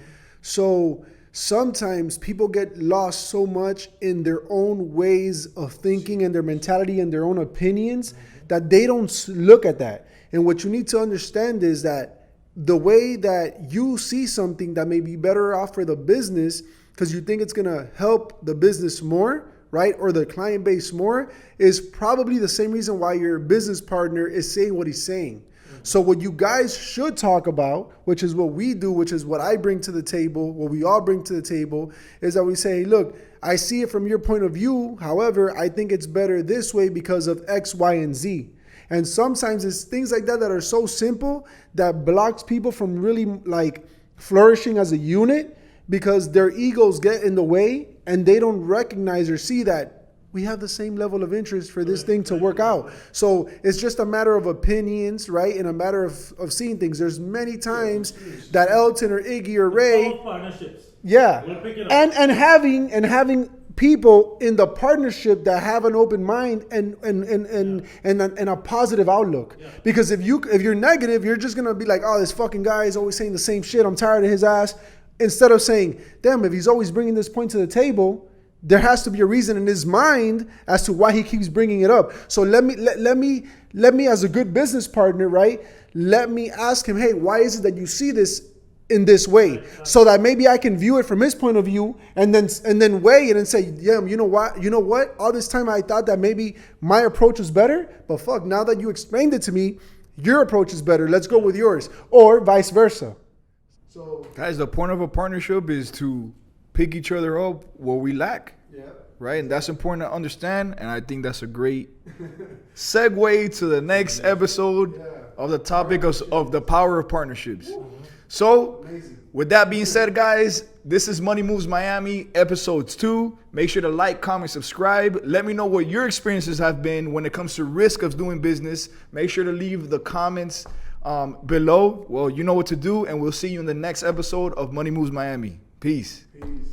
Speaker 2: So sometimes people get lost so much in their own ways of thinking and their mentality and their own opinions that they don't look at that. And what you need to understand is that the way that you see something that may be better off for the business because you think it's going to help the business more, right, or the client base more, is probably the same reason why your business partner is saying what he's saying. So what you guys should talk about, which is what we do, which is what I bring to the table, what we all bring to the table, is that we say, look, I see it from your point of view. However, I think it's better this way because of X, Y, and Z. And sometimes it's things like that that are so simple that blocks people from really like flourishing as a unit because their egos get in the way and they don't recognize or see that we have the same level of interest for this thing to work out. So it's just a matter of opinions, right? And a matter of seeing things. There's many times that Elton or Iggy or Ray, yeah, and having people in the partnership that have an open mind and a positive outlook. Yeah. Because if you're negative, you're just gonna be like, oh, this fucking guy is always saying the same shit. I'm tired of his ass. Instead of saying, damn, if he's always bringing this point to the table, there has to be a reason in his mind as to why he keeps bringing it up. So let me as a good business partner, right? Let me ask him, hey, why is it that you see this in this way? So that maybe I can view it from his point of view and then weigh it and say, yeah, you know what? All this time I thought that maybe my approach was better, but fuck, now that you explained it to me, your approach is better. Let's go with yours, or vice versa. So,
Speaker 3: guys, the point of a partnership is to pick each other up where we lack. Yeah. Right? And that's important to understand. And I think that's a great segue to the next episode of the topic of the power of partnerships. So, with that being said, guys, this is Money Moves Miami, episodes 2. Make sure to like, comment, subscribe. Let me know what your experiences have been when it comes to risk of doing business. Make sure to leave the comments below. Well, you know what to do, and we'll see you in the next episode of Money Moves Miami. Peace.